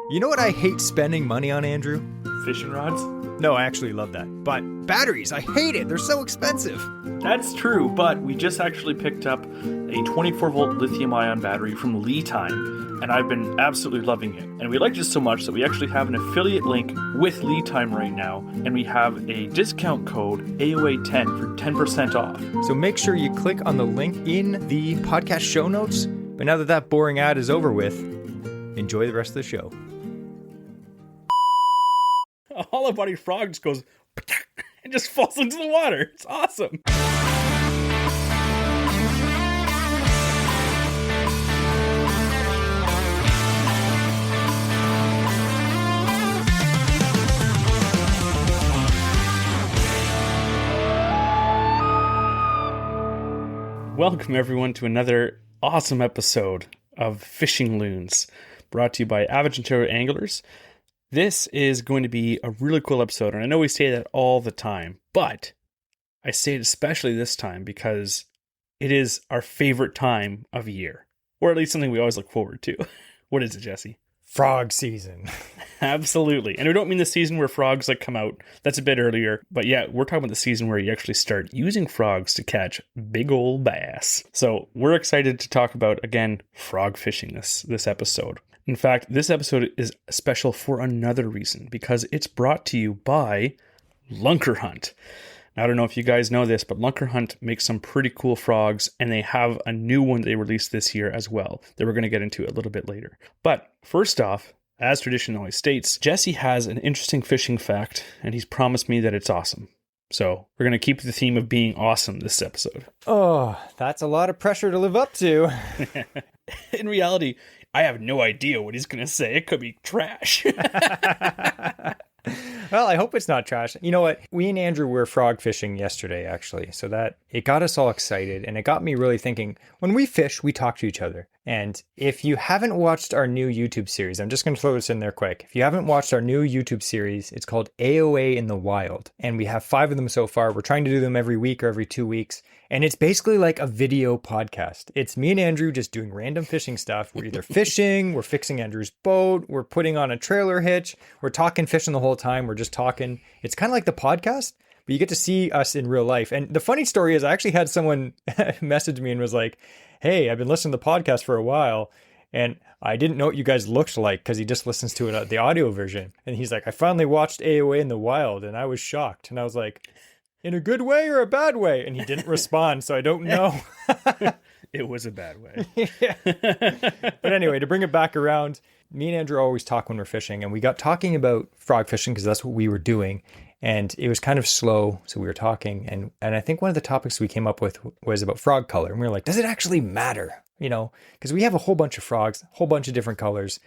You know what I hate spending money on, Andrew? Fishing rods? No, I actually love that. But batteries, I hate it. They're so expensive. That's true, but we just actually picked up a 24-volt lithium-ion battery from LeeTime, and I've been absolutely loving it. And we liked it so much that we actually have an affiliate link with LeeTime right now, and we have a discount code AOA10 for 10% off. So make sure you click on the link in the podcast show notes. But now that that boring ad is over with, enjoy the rest of the show. A hollow body frog just goes and just falls into the water. It's awesome. Welcome everyone to another awesome episode of Fishing Loons, brought to you by Average Ontario Anglers. This is going to be a really cool episode, and I know we say that all the time, but I say it especially this time because it is our favorite time of year, or at least something we always look forward to. What is it, Jesse? Frog season. Absolutely. And we don't mean the season where frogs come out. That's a bit earlier. But yeah, we're talking about the season where you actually start using frogs to catch big old bass. So we're excited to talk about, again, frog fishing this episode. In fact, this episode is special for another reason, because it's brought to you by Lunker Hunt. Now, I don't know if you guys know this, but Lunker Hunt makes some pretty cool frogs, and they have a new one they released this year as well that we're going to get into a little bit later. But first off, as tradition always states, Jesse has an interesting fishing fact, and he's promised me that it's awesome. So we're going to keep the theme of being awesome this episode. Oh, that's a lot of pressure to live up to. In reality, I have no idea what he's going to say. It could be trash. Well, I hope it's not trash. You know what? We and Andrew were frog fishing yesterday, actually. So that it got us all excited, and it got me really thinking, when we fish, we talk to each other. And if you haven't watched our new YouTube series, I'm just going to throw this in there quick. If you haven't watched our new YouTube series, it's called AOA in the Wild. And we have 5 of them so far. We're trying to do them every week or every 2 weeks. And it's basically like a video podcast. It's me and Andrew just doing random fishing stuff. We're either fishing, we're fixing Andrew's boat, we're putting on a trailer hitch, we're talking fishing the whole time, we're just talking. It's kind of like the podcast, but you get to see us in real life. And the funny story is I actually had someone message me and was like, hey, I've been listening to the podcast for a while, and I didn't know what you guys looked like because he just listens to it, the audio version. And he's like, I finally watched AOA in the Wild, and I was shocked. And I was like, in a good way or a bad way? And he didn't respond, so I don't know. It was a bad way. Yeah. But anyway, to bring it back around, me and Andrew always talk when we're fishing, and we got talking about frog fishing because that's what we were doing. And it was kind of slow, so we were talking. And I think one of the topics we came up with was about frog color. And we were like, does it actually matter? You know, because we have a whole bunch of frogs, a whole bunch of different colors,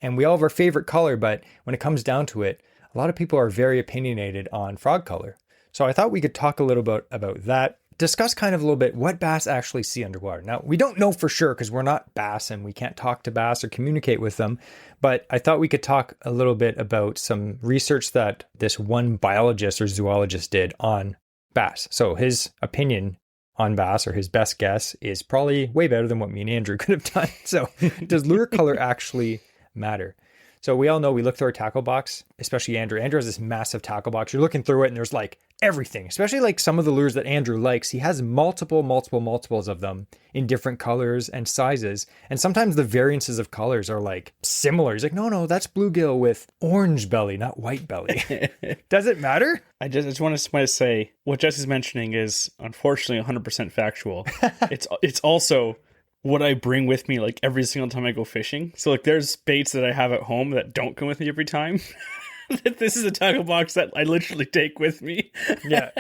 and we all have our favorite color. But when it comes down to it, a lot of people are very opinionated on frog color. So I thought we could talk a little bit about that, discuss kind of a little bit what bass actually see underwater. Now, we don't know for sure because we're not bass and we can't talk to bass or communicate with them, but I thought we could talk a little bit about some research that this one biologist or zoologist did on bass. So his opinion on bass, or his best guess, is probably way better than what me and Andrew could have done. So does lure color actually matter? So we all know, we look through our tackle box, especially Andrew. Andrew has this massive tackle box. You're looking through it and there's like everything, especially like some of the lures that Andrew likes. He has multiples of them in different colors and sizes. And sometimes the variances of colors are like similar. He's like, no, that's bluegill with orange belly, not white belly. Does it matter? I just want to say what Jesse's mentioning is unfortunately 100% factual. It's also what I bring with me like every single time I go fishing. So like there's baits that I have at home that don't come with me every time. This is a tackle box that I literally take with me. Yeah.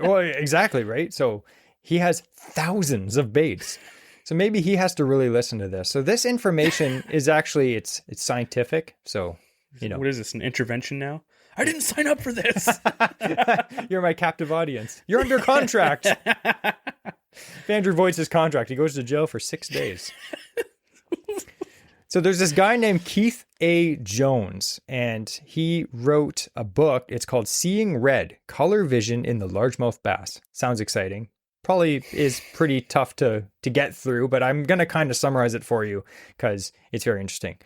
Well, exactly, right? So he has thousands of baits. So maybe he has to really listen to this. So this information is actually, it's scientific. So, you know. What is this, an intervention now? I didn't sign up for this. You're my captive audience. You're under contract. If Andrew voids his contract, he goes to jail for 6 days. So there's this guy named Keith A. Jones, and he wrote a book. It's called Seeing Red, Color Vision in the Largemouth Bass. Sounds exciting. Probably is pretty tough to get through, but I'm going to kind of summarize it for you because it's very interesting.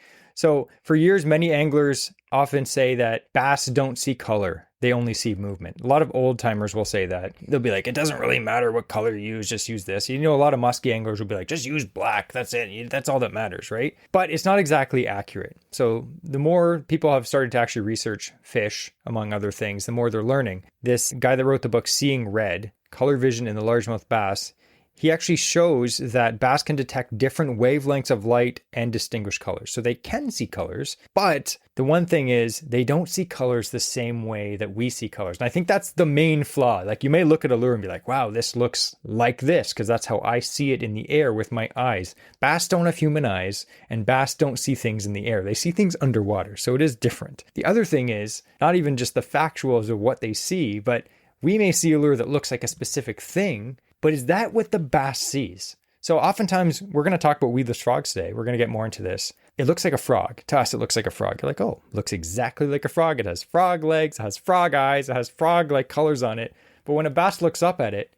So for years, many anglers often say that bass don't see color. They only see movement. A lot of old timers will say that. They'll be like, it doesn't really matter what color you use, just use this. You know, a lot of musky anglers will be like, just use black. That's it. That's all that matters, right? But it's not exactly accurate. So the more people have started to actually research fish, among other things, the more they're learning. This guy that wrote the book, Seeing Red, Color Vision in the Largemouth Bass, he actually shows that bass can detect different wavelengths of light and distinguish colors. So they can see colors, but the one thing is they don't see colors the same way that we see colors. And I think that's the main flaw. Like you may look at a lure and be like, wow, this looks like this, because that's how I see it in the air with my eyes. Bass don't have human eyes, and bass don't see things in the air. They see things underwater. So it is different. The other thing is not even just the factuals of what they see, but we may see a lure that looks like a specific thing, but is that what the bass sees? So oftentimes we're going to talk about weedless frogs today. We're going to get more into this. It looks like a frog. To us, it looks like a frog. You're like, oh, it looks exactly like a frog. It has frog legs, it has frog eyes, it has frog-like colors on it. But when a bass looks up at it,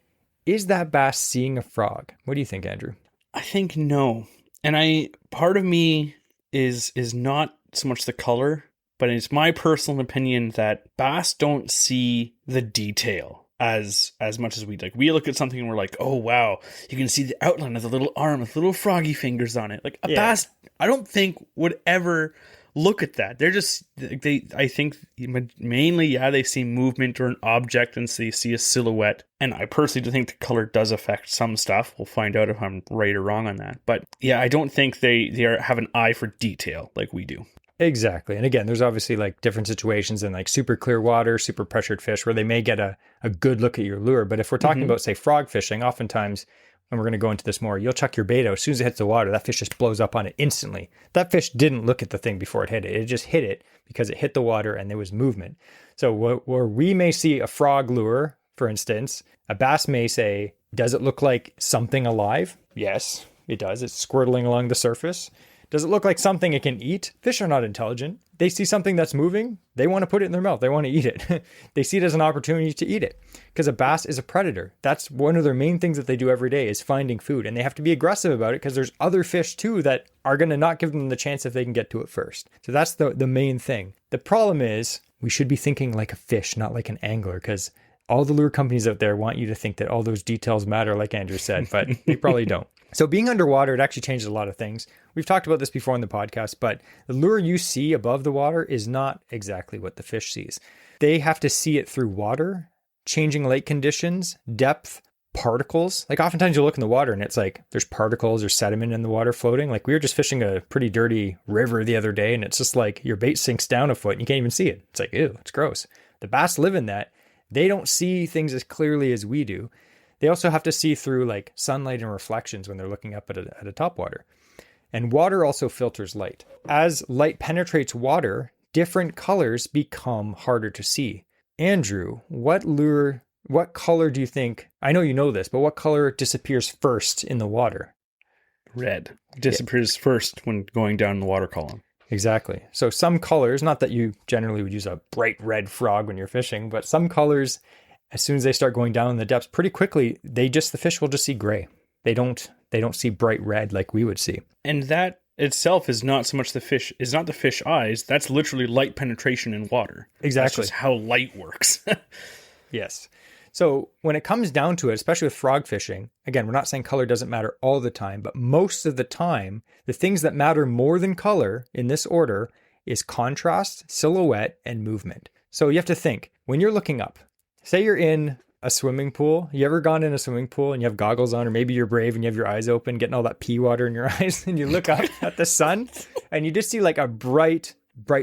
is that bass seeing a frog? What do you think, Andrew? I think no. And part of me is not so much the color, but it's my personal opinion that bass don't see the detail as much as we like. We look at something and we're like, oh wow, you can see the outline of the little arm with little froggy fingers on it. Like a bass, I don't think would ever look at that. They're just I think mainly they see movement or an object and they see a silhouette. And I personally do think the color does affect some stuff. We'll find out if I'm right or wrong on that. But yeah, I don't think they have an eye for detail like we do. Exactly. And again, there's obviously like different situations in like super clear water, super pressured fish where they may get a good look at your lure. But if we're talking about, say, frog fishing, oftentimes, and we're going to go into this more, you'll chuck your bait out. As soon as it hits the water, that fish just blows up on it instantly. That fish didn't look at the thing before it hit it. It just hit it because it hit the water and there was movement. So where we may see a frog lure, for instance, a bass may say, does it look like something alive? Yes, it does. It's squirtling along the surface. Does it look like something it can eat? Fish are not intelligent. They see something that's moving. They want to put it in their mouth. They want to eat it. They see it as an opportunity to eat it because a bass is a predator. That's one of their main things that they do every day is finding food. And they have to be aggressive about it because there's other fish too that are going to not give them the chance if they can get to it first. So that's the main thing. The problem is we should be thinking like a fish, not like an angler, because all the lure companies out there want you to think that all those details matter, like Andrew said, but they probably don't. So being underwater, it actually changes a lot of things. We've talked about this before in the podcast, but the lure you see above the water is not exactly what the fish sees. They have to see it through water, changing lake conditions, depth, particles. Like oftentimes you'll look in the water and it's like there's particles or sediment in the water floating. Like we were just fishing a pretty dirty river the other day and it's just like your bait sinks down a foot and you can't even see it. It's like, ew, it's gross. The bass live in that. They don't see things as clearly as we do. They also have to see through like sunlight and reflections when they're looking up at a topwater. And water also filters light. As light penetrates water, different colors become harder to see. Andrew, what color do you think, I know you know this, but what color disappears first in the water? Red disappears first when going down the water column. Exactly. So some colors, not that you generally would use a bright red frog when you're fishing, but some colors, as soon as they start going down in the depths, pretty quickly, the fish will just see gray. They don't see bright red like we would see. And that itself is not so much the fish eyes. That's literally light penetration in water. Exactly. That's just how light works. Yes. So when it comes down to it, especially with frog fishing, again, we're not saying color doesn't matter all the time, but most of the time, the things that matter more than color in this order is contrast, silhouette, and movement. So you have to think, when you're looking up, say you're in a swimming pool. You ever gone in a swimming pool and you have goggles on, or maybe you're brave and you have your eyes open, getting all that pee water in your eyes, and you look up at the sun and you just see like a bright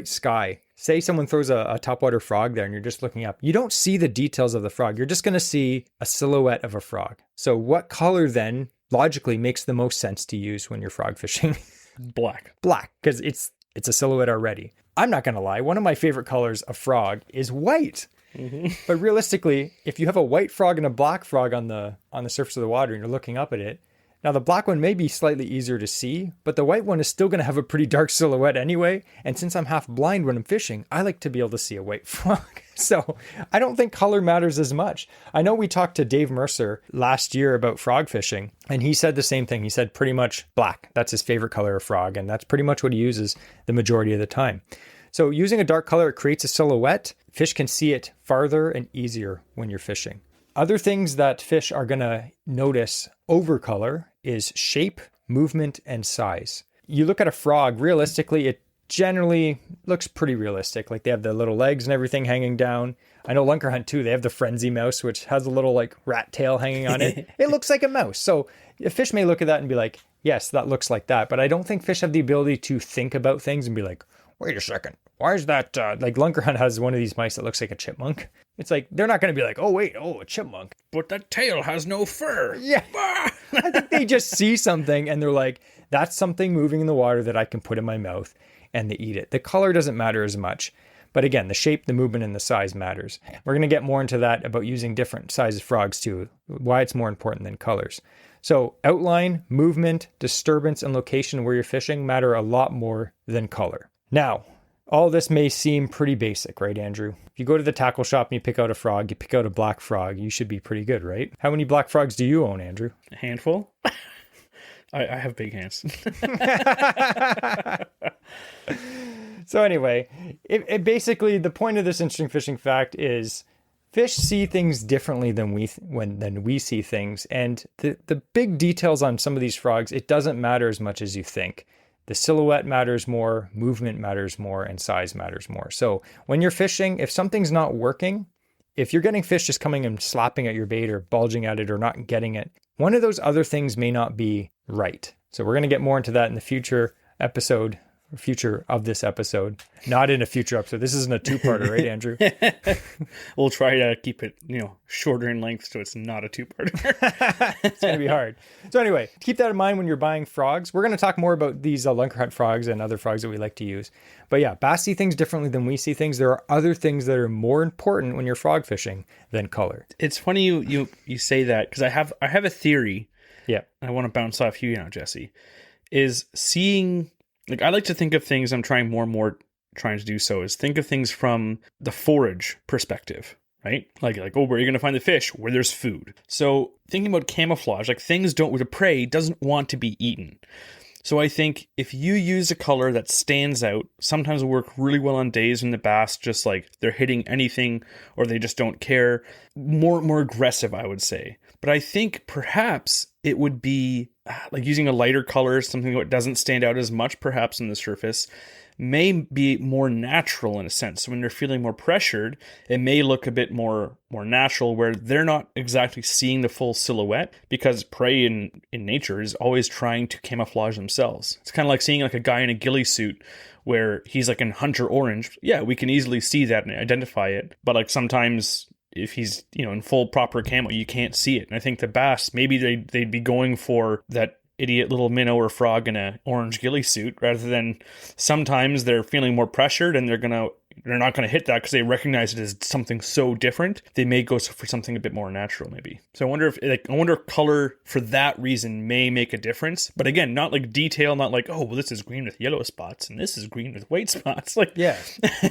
sky. Say someone throws a topwater frog there and you're just looking up. You don't see the details of the frog. You're just going to see a silhouette of a frog. So what color then logically makes the most sense to use when you're frog fishing? Black, because it's a silhouette already. I'm not going to lie. One of my favorite colors of frog is white. Mm-hmm. But realistically, if you have a white frog and a black frog on the surface of the water and you're looking up at it, Now, the black one may be slightly easier to see, but the white one is still going to have a pretty dark silhouette anyway. And since I'm half blind when I'm fishing, I like to be able to see a white frog. So I don't think color matters as much. I know we talked to Dave Mercer last year about frog fishing, and he said the same thing. He said pretty much black. That's his favorite color of frog, and that's pretty much what he uses the majority of the time. So using a dark color, it creates a silhouette. Fish can see it farther and easier when you're fishing. Other things that fish are going to notice over color is shape, movement, and size. You look at a frog, realistically, it generally looks pretty realistic. Like they have the little legs and everything hanging down. I know Lunkerhunt too, they have the frenzy mouse, which has a little like rat tail hanging on it. It looks like a mouse. So a fish may look at that and be like, yes, that looks like that. But I don't think fish have the ability to think about things and be like, wait a second, why is that? Like Lunkerhunt has one of these mice that looks like a chipmunk. It's like, they're not going to be like, oh, wait, a chipmunk. But that tail has no fur. Yeah. I think they just see something and they're like, that's something moving in the water that I can put in my mouth, and they eat it. The color doesn't matter as much. But again, the shape, the movement, and the size matters. We're going to get more into that about using different sizes frogs too, why it's more important than colors. So outline, movement, disturbance, and location where you're fishing matter a lot more than color. Now, all this may seem pretty basic, right, Andrew? If you go to the tackle shop and you pick out a frog, you pick out a black frog, you should be pretty good, right? How many black frogs do you own, Andrew? A handful? I have big hands. So anyway, it basically, the point of this interesting fishing fact is fish see things differently than we see things. And the big details on some of these frogs, it doesn't matter as much as you think. The silhouette matters more, movement matters more, and size matters more. So when you're fishing, if something's not working, if you're getting fish just coming and slapping at your bait or bulging at it or not getting it, one of those other things may not be right. So we're going to get more into that in the future of this episode, not in a future episode. This isn't a two-parter, right, Andrew? We'll try to keep it, shorter in length so it's not a two-parter. It's going to be hard. So anyway, keep that in mind when you're buying frogs. We're going to talk more about these Lunkerhunt frogs and other frogs that we like to use. But yeah, bass see things differently than we see things. There are other things that are more important when you're frog fishing than color. It's funny you say that, because I have a theory. Yeah. I want to bounce off you now, Jesse. Is seeing... Like, I like to think of things, I'm trying more and more trying to do so, is think of things from the forage perspective, right? Like, oh, where are you going to find the fish? Where there's food. So thinking about camouflage, like the prey doesn't want to be eaten. So I think if you use a color that stands out, sometimes it'll work really well on days when the bass just like they're hitting anything or they just don't care. More aggressive, I would say. But I think perhaps it would be like using a lighter color, something that doesn't stand out as much perhaps on the surface, may be more natural in a sense. So when they're feeling more pressured, it may look a bit more natural where they're not exactly seeing the full silhouette, because prey in nature is always trying to camouflage themselves. It's kind of like seeing like a guy in a ghillie suit where he's like in hunter orange. Yeah, we can easily see that and identify it. But like sometimes if he's, in full proper camo, you can't see it. And I think the bass, maybe they'd be going for that idiot little minnow or frog in a orange ghillie suit, rather than sometimes they're feeling more pressured and they're not gonna hit that because they recognize it as something so different. They may go for something a bit more natural, maybe. So I wonder if color for that reason may make a difference. But again, not like detail, not like, oh well, this is green with yellow spots and this is green with white spots. Like, yeah,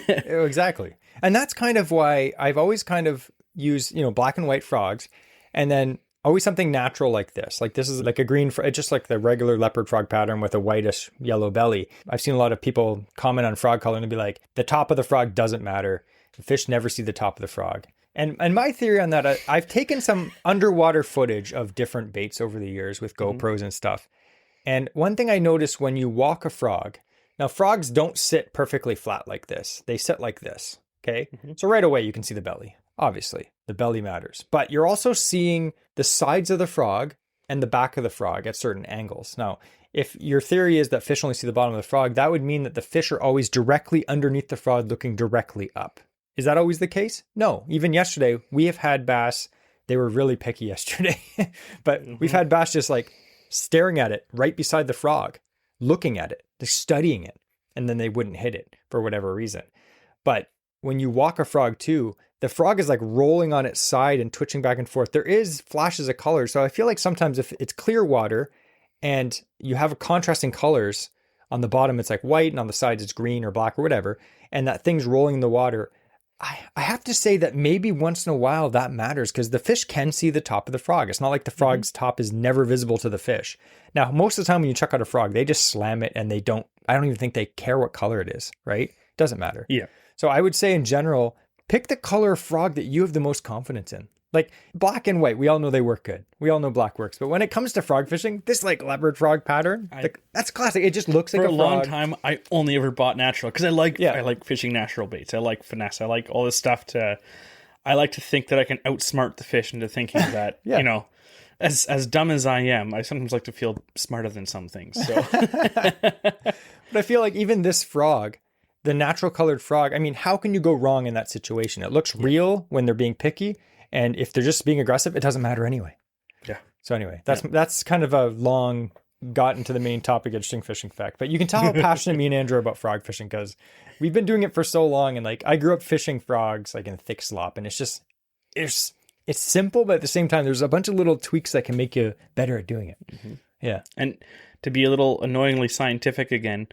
exactly. And that's kind of why I've always kind of used black and white frogs, and then always something natural like this. Like this is like a green, just like the regular leopard frog pattern with a whitish yellow belly. I've seen a lot of people comment on frog color and be like, the top of the frog doesn't matter. The fish never see the top of the frog. And my theory on that, I've taken some underwater footage of different baits over the years with GoPros and stuff. And one thing I noticed when you walk a frog, now frogs don't sit perfectly flat like this. They sit like this. Okay. So right away you can see the belly. Obviously, the belly matters, but you're also seeing the sides of the frog and the back of the frog at certain angles. Now, if your theory is that fish only see the bottom of the frog, that would mean that the fish are always directly underneath the frog looking directly up. Is that always the case? No. Even yesterday, we have had bass. They were really picky yesterday, but we've had bass just like staring at it right beside the frog, looking at it, they're studying it, and then they wouldn't hit it for whatever reason. But when you walk a frog too, the frog is like rolling on its side and twitching back and forth. There is flashes of color. So I feel like sometimes if it's clear water and you have contrasting colors. On the bottom, it's like white, and on the sides, it's green or black or whatever. And that thing's rolling in the water. I have to say that maybe once in a while that matters because the fish can see the top of the frog. It's not like the frog's top is never visible to the fish. Now, most of the time when you chuck out a frog, they just slam it and I don't even think they care what color it is, right? It doesn't matter. Yeah. So I would say in general, pick the color of frog that you have the most confidence in. Like black and white, we all know they work good. We all know black works. But when it comes to frog fishing, this like leopard frog pattern, that's classic. It just looks like a frog. For a long time, I only ever bought natural because I like fishing natural baits. I like finesse. I like all this stuff I like to think that I can outsmart the fish into thinking that, you know, as dumb as I am, I sometimes like to feel smarter than some things. So, but I feel like even this frog, the natural colored frog, I mean, how can you go wrong in that situation? It looks real when they're being picky. And if they're just being aggressive, it doesn't matter anyway. Yeah. So anyway, that's kind of a long gotten to the main topic, interesting fishing fact. But you can tell how passionate me and Andrew are about frog fishing because we've been doing it for so long. And like I grew up fishing frogs like in thick slop, and it's simple, but at the same time, there's a bunch of little tweaks that can make you better at doing it. Mm-hmm. Yeah. And to be a little annoyingly scientific again,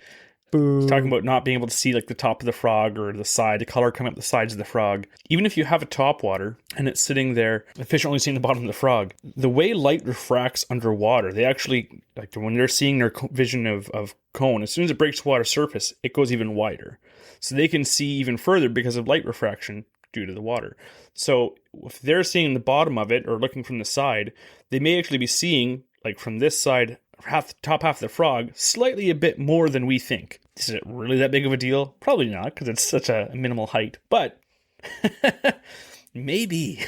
Boo. Talking about not being able to see like the top of the frog or the color coming up the sides of the frog. Even if you have a topwater and it's sitting there, the fish are only seeing the bottom of the frog. The way light refracts underwater, they actually, like when they're seeing their vision of cone, as soon as it breaks the water surface, it goes even wider. So they can see even further because of light refraction due to the water. So if they're seeing the bottom of it or looking from the side, they may actually be seeing like from this side, top half of the frog, slightly a bit more than we think. Is it really that big of a deal? Probably not, because it's such a minimal height. But maybe.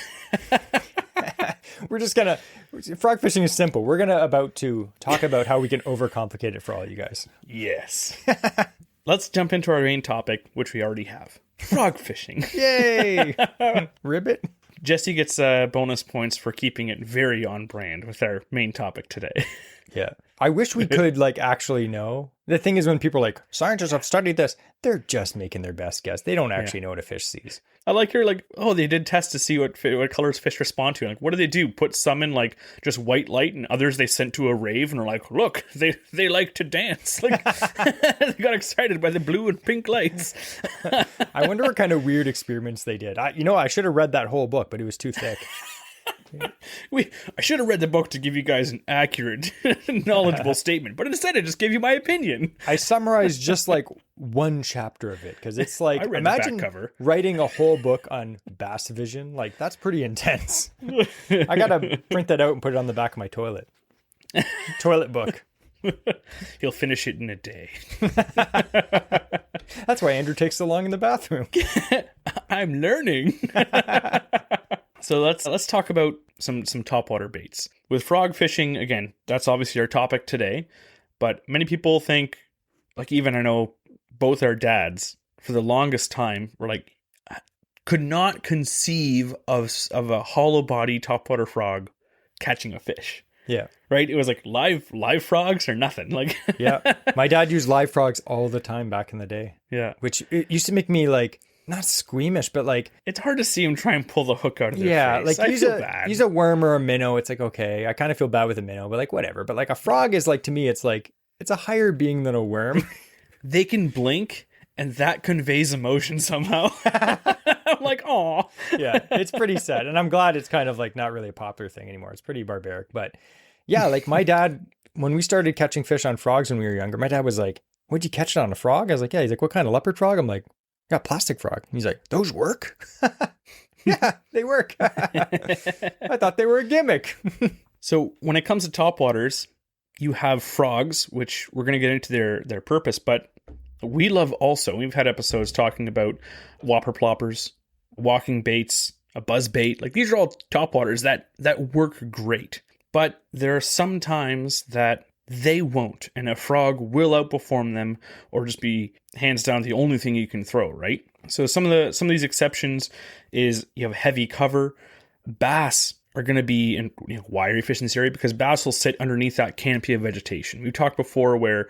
We're just frog fishing is simple. We're about to talk about how we can overcomplicate it for all you guys. Yes. Let's jump into our main topic, which we already have. Frog fishing. Yay! Ribbit. Jesse gets bonus points for keeping it very on brand with our main topic today. Yeah. I wish we could actually know. The thing is when people are like, scientists have studied this, they're just making their best guess. They don't actually know what a fish sees. I like your they did tests to see what colors fish respond to. Like, what do? Put some in like just white light and others they sent to a rave and are like, look, they like to dance. Like they got excited by the blue and pink lights. I wonder what kind of weird experiments they did. I should have read that whole book, but it was too thick. I should have read the book to give you guys an accurate, knowledgeable statement, but instead I just gave you my opinion. I summarized just like one chapter of it because it's like, imagine writing a whole book on bass vision. Like that's pretty intense. I gotta print that out and put it on the back of my toilet. Toilet book. He'll finish it in a day. That's why Andrew takes so long in the bathroom. I'm learning. So let's talk about some topwater baits. With frog fishing, again, that's obviously our topic today. But many people think, like even I know both our dads, for the longest time, were like, could not conceive of a hollow body topwater frog catching a fish. Yeah. Right? It was like live frogs or nothing. Like yeah. My dad used live frogs all the time back in the day. Yeah. Which it used to make me like, not squeamish, but like it's hard to see him try and pull the hook out of their face. Like use a worm or a minnow. It's like, okay, I kind of feel bad with a minnow, but like whatever. But like a frog is like, to me, it's like, it's a higher being than a worm. They can blink and that conveys emotion somehow. I'm like, aw. Yeah, it's pretty sad. And I'm glad it's kind of like not really a popular thing anymore. It's pretty barbaric. But yeah, like my dad, when we started catching fish on frogs when we were younger, my dad was like, what'd you catch it on, a frog? I was like, yeah. He's like, what kind of leopard frog? I'm like, yeah, plastic frog. He's like, those work? Yeah, they work. I thought they were a gimmick. So when it comes to topwaters, you have frogs, which we're going to get into their purpose, but we love also, we've had episodes talking about whopper ploppers, walking baits, a buzz bait. Like these are all topwaters that work great. But there are some times that they won't, and a frog will outperform them or just be hands down the only thing you can throw, right? So some of these exceptions is you have heavy cover. Bass are going to be in wiry fish in this area because bass will sit underneath that canopy of vegetation. We've talked before where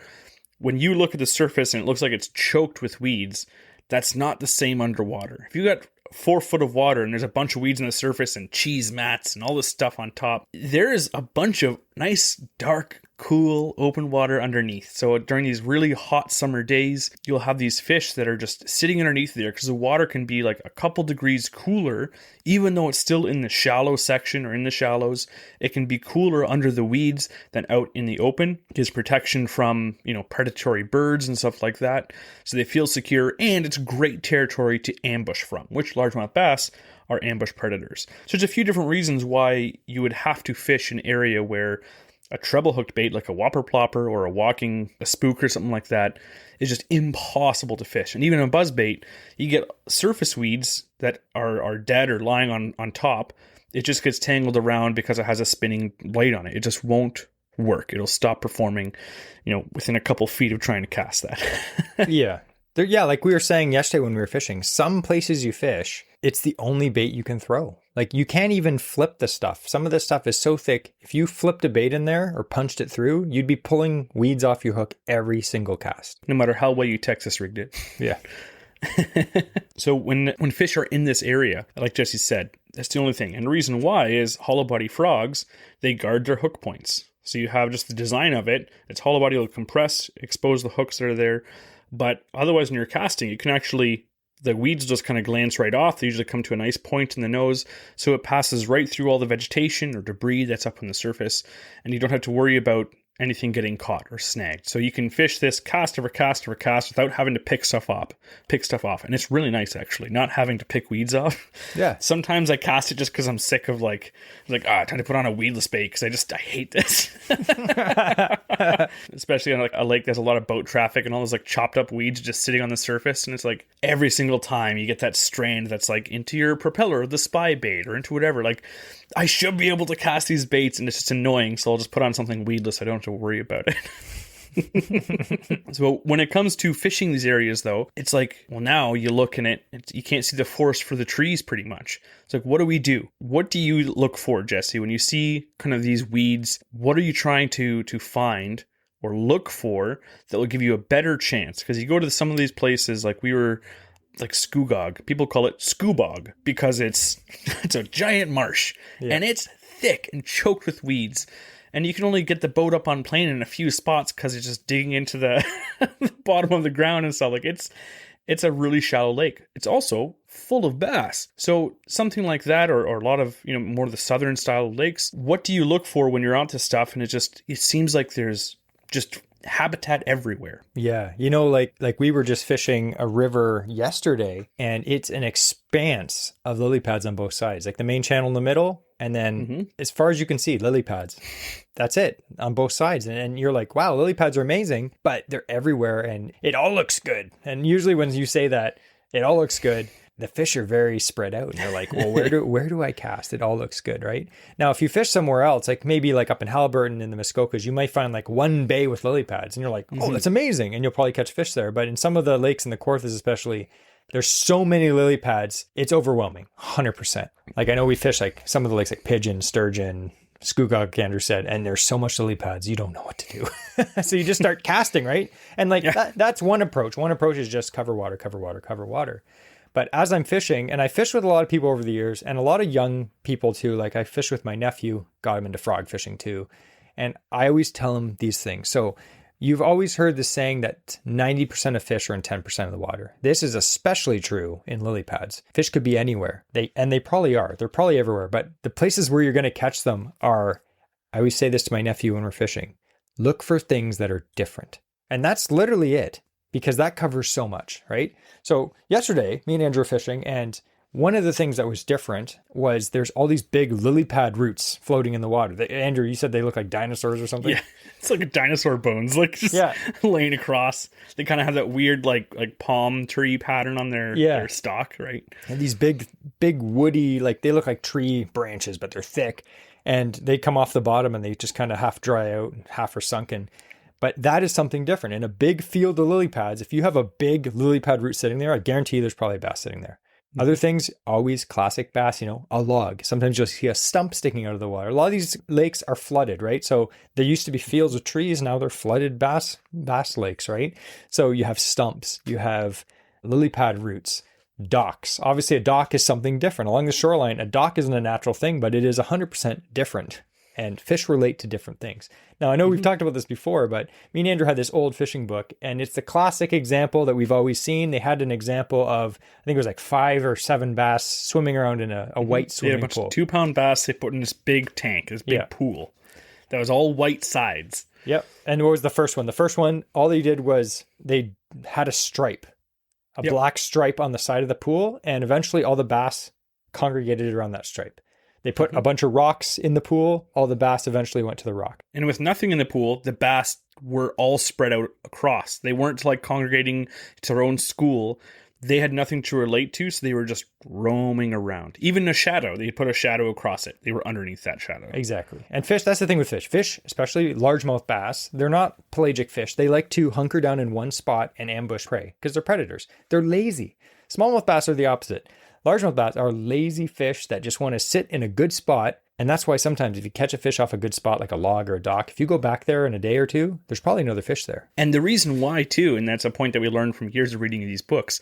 when you look at the surface and it looks like it's choked with weeds, that's not the same underwater. If you got 4 foot of water and there's a bunch of weeds on the surface and cheese mats and all this stuff on top, there is a bunch of nice, dark, cool, open water underneath. So during these really hot summer days, you'll have these fish that are just sitting underneath there because the water can be like a couple degrees cooler, even though it's still in the shallow section or in the shallows. It can be cooler under the weeds than out in the open. It gives protection from, predatory birds and stuff like that. So they feel secure, and it's great territory to ambush from, which largemouth bass are ambush predators. So there's a few different reasons why you would have to fish an area where a treble hooked bait like a whopper plopper or a spook or something like that is just impossible to fish. And even a buzz bait, you get surface weeds that are dead or lying on top. It just gets tangled around because it has a spinning blade on it. It just won't work. It'll stop performing, within a couple feet of trying to cast that. Yeah. Like we were saying yesterday when we were fishing, some places you fish, it's the only bait you can throw. Like you can't even flip the stuff. Some of this stuff is so thick. If you flipped a bait in there or punched it through, you'd be pulling weeds off your hook every single cast. No matter how well you Texas rigged it. Yeah. So when fish are in this area, like Jesse said, that's the only thing. And the reason why is hollow body frogs, they guard their hook points. So you have just the design of it. It's hollow body will compress, expose the hooks that are there. But otherwise, when you're casting, you can actually, the weeds just kind of glance right off. They usually come to a nice point in the nose. So it passes right through all the vegetation or debris that's up on the surface. And you don't have to worry about anything getting caught or snagged. So you can fish this cast over cast over cast without having to pick stuff off. And it's really nice, actually, not having to pick weeds off. Yeah. Sometimes I cast it just because I'm sick of time to put on a weedless bait because I hate this. Especially on a lake, there's a lot of boat traffic and all those chopped up weeds just sitting on the surface. And it's every single time you get that strand that's into your propeller, the spy bait, or into whatever. I should be able to cast these baits, and it's just annoying. So I'll just put on something weedless. I don't have to worry about it. So when it comes to fishing these areas, though, it's now you look in it, you can't see the forest for the trees pretty much. It's what do we do? What do you look for, Jesse, when you see kind of these weeds? What are you trying to find or look for that will give you a better chance? Because you go to some of these places, we were Skoogog. People call it Scoobog because it's a giant marsh, and it's thick and choked with weeds. And you can only get the boat up on plane in a few spots because it's just digging into the bottom of the ground and stuff. It's a really shallow lake. It's also full of bass. So something like that, or a lot of, more of the southern style lakes, what do you look for when you're onto stuff? And it seems like there's just habitat everywhere. Yeah. Like we were just fishing a river yesterday, and it's an expanse of lily pads on both sides, the main channel in the middle. And then as far as you can see, lily pads. That's it on both sides. And you're like, wow, lily pads are amazing, but they're everywhere and it all looks good. And usually when you say that it all looks good, the fish are very spread out. And you're like, well, where do I cast? It all looks good, right? Now, if you fish somewhere else, maybe up in Halliburton in the Muskokas, you might find one bay with lily pads. And you're like, oh, that's amazing. And you'll probably catch fish there. But in some of the lakes in the Kawarthas especially, there's so many lily pads, it's overwhelming, 100%. I know we fish some of the lakes Pigeon, Sturgeon, Skoogog, Andrew said, and there's so much lily pads, you don't know what to do. So you just start casting, right? And that's one approach. One approach is just cover water, cover water, cover water. But as I'm fishing, and I fished with a lot of people over the years, and a lot of young people too, I fished with my nephew, got him into frog fishing too. And I always tell him these things. So you've always heard the saying that 90% of fish are in 10% of the water. This is especially true in lily pads. Fish could be anywhere. They probably are. They're probably everywhere. But the places where you're going to catch them are, I always say this to my nephew when we're fishing, look for things that are different. And that's literally it, because that covers so much, right? So yesterday, me and Andrew were fishing, and one of the things that was different was there's all these big lily pad roots floating in the water. Andrew, you said they look like dinosaurs or something? Yeah, it's like a dinosaur bones, laying across. They kind of have that weird like palm tree pattern on their stalk, right? And these big woody, they look like tree branches, but they're thick. And they come off the bottom and they just kind of half dry out and half are sunken. But that is something different. In a big field of lily pads, if you have a big lily pad root sitting there, I guarantee there's probably a bass sitting there. Other things, always classic bass, a log. Sometimes you'll see a stump sticking out of the water. A lot of these lakes are flooded, right? So there used to be fields with trees. Now they're flooded bass lakes, right? So you have stumps, you have lily pad roots. docks. Obviously, a dock is something different. Along the shoreline, a dock isn't a natural thing, but it is 100% different. And fish relate to different things. Now, I know we've talked about this before, but me and Andrew had this old fishing book, and it's the classic example that we've always seen. They had an example of, I think it was like 5 or 7 bass swimming around in a white swimming pool. Of 2-pound bass they put in this big tank, this big pool. That was all white sides. Yep. And what was the first one? The first one, all they did was they had a stripe, a black stripe on the side of the pool, and eventually all the bass congregated around that stripe. They put a bunch of rocks in the pool. All the bass eventually went to the rock. And with nothing in the pool, the bass were all spread out across. They weren't like congregating to their own school. They had nothing to relate to, so they were just roaming around. Even a shadow, they put a shadow across it. They were underneath that shadow. Exactly. And fish, that's the thing with fish. Fish, especially largemouth bass, they're not pelagic fish. They like to hunker down in one spot and ambush prey because they're predators. They're lazy. Smallmouth bass are the opposite. Largemouth bass are lazy fish that just want to sit in a good spot. And that's why sometimes if you catch a fish off a good spot, like a log or a dock, if you go back there in a day or two, there's probably no other fish there. And the reason why too, and that's a point that we learned from years of reading these books,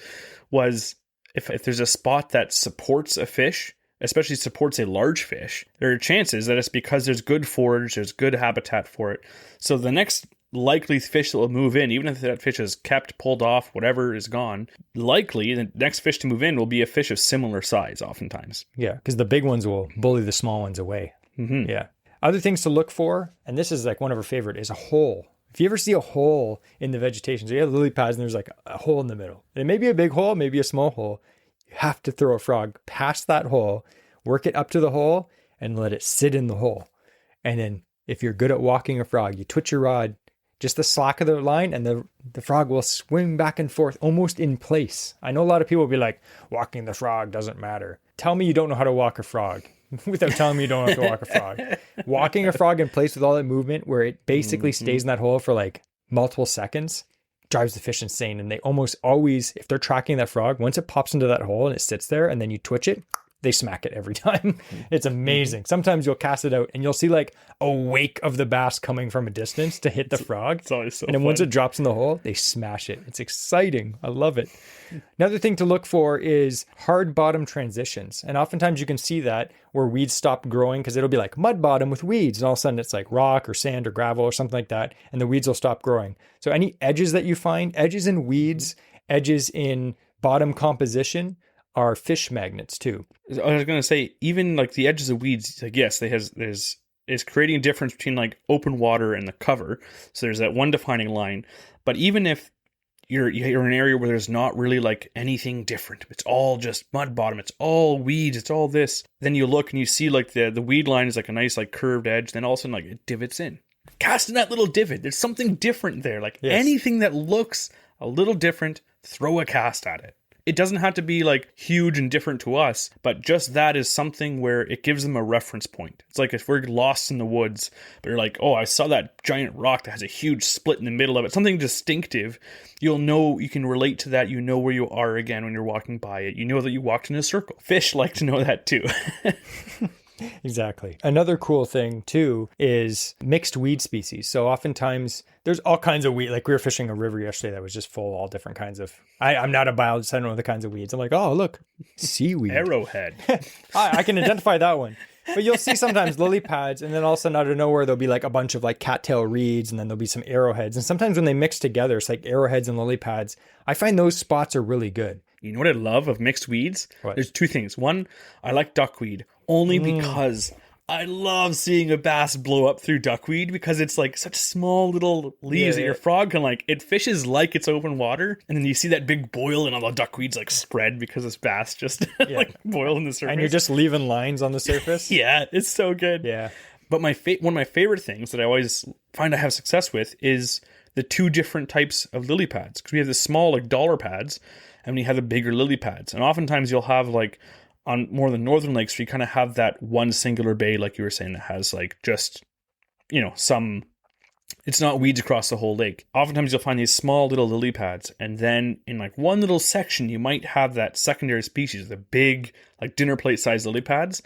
was if there's a spot that supports a fish, especially supports a large fish, there are chances that it's because there's good forage, there's good habitat for it. So the next likely fish that will move in, even if that fish is kept, pulled off, whatever is gone, likely the next fish to move in will be a fish of similar size oftentimes. Yeah, because the big ones will bully the small ones away. Mm-hmm. Yeah. Other things to look for, and this is like one of our favorite, is a hole. If you ever see a hole in the vegetation, so you have lily pads and there's like a hole in the middle. And it may be a big hole, maybe a small hole. You have to throw a frog past that hole, work it up to the hole, and let it sit in the hole. And then if you're good at walking a frog, you twitch your rod, just the slack of the line, and the frog will swing back and forth almost in place. I know a lot of people will be like, walking the frog doesn't matter. Tell me you don't know how to walk a frog without telling me you don't know how to walk a frog. Walking a frog in place with all that movement where it basically stays in that hole for like multiple seconds drives the fish insane. And they almost always, if they're tracking that frog, once it pops into that hole and it sits there and then you twitch it, they smack it every time. It's amazing. Sometimes you'll cast it out and you'll see like a wake of the bass coming from a distance to hit the frog. It's always so and then once it drops in the hole, they smash it. It's exciting. I love it. Another thing to look for is hard bottom transitions. And oftentimes you can see that where weeds stop growing because it'll be like mud bottom with weeds. And all of a sudden it's like rock or sand or gravel or something like that. And the weeds will stop growing. So any edges that you find, edges in weeds, edges in bottom composition, are fish magnets too. I was going to say, even like the edges of weeds, like yes, is creating a difference between like open water and the cover. So there's that one defining line. But even if you're in an area where there's not really like anything different, it's all just mud bottom, it's all weeds, it's all this, then you look and you see like the weed line is like a nice like curved edge, then all of a sudden like it divots in. Cast in that little divot. There's something different there. Like anything that looks a little different, throw a cast at it. It doesn't have to be like huge and different to us, but just that is something where it gives them a reference point. It's like if we're lost in the woods, but you're like, oh, I saw that giant rock that has a huge split in the middle of it, something distinctive, you'll know, you can relate to that. You know where you are again when you're walking by it. You know that you walked in a circle. Fish like to know that too. Exactly. Another cool thing too is mixed weed species. So oftentimes there's all kinds of weed. Like we were fishing a river yesterday that was just full of all different kinds of, I'm not a biologist. I don't know the kinds of weeds. I'm like, oh, look, seaweed. Arrowhead. I can identify that one. But you'll see sometimes lily pads, and then all of a sudden out of nowhere, there'll be like a bunch of like cattail reeds, and then there'll be some arrowheads. And sometimes when they mix together, it's like arrowheads and lily pads. I find those spots are really good. You know what I love of mixed weeds? What? There's two things. One, I like duckweed only because I love seeing a bass blow up through duckweed because it's like such small little leaves that your frog can like, it fishes like it's open water. And then you see that big boil and all the duckweeds like spread because this bass just like boil in the surface. And you're just leaving lines on the surface. Yeah, it's so good. Yeah. But one of my favorite things that I always find I have success with is the two different types of lily pads. Because we have the small like dollar pads and we have the bigger lily pads. And oftentimes you'll have like on more of the northern lakes, where you kind of have that one singular bay, like you were saying, that has like just, you know, it's not weeds across the whole lake. Oftentimes you'll find these small little lily pads. And then in like one little section, you might have that secondary species, the big like dinner plate sized lily pads.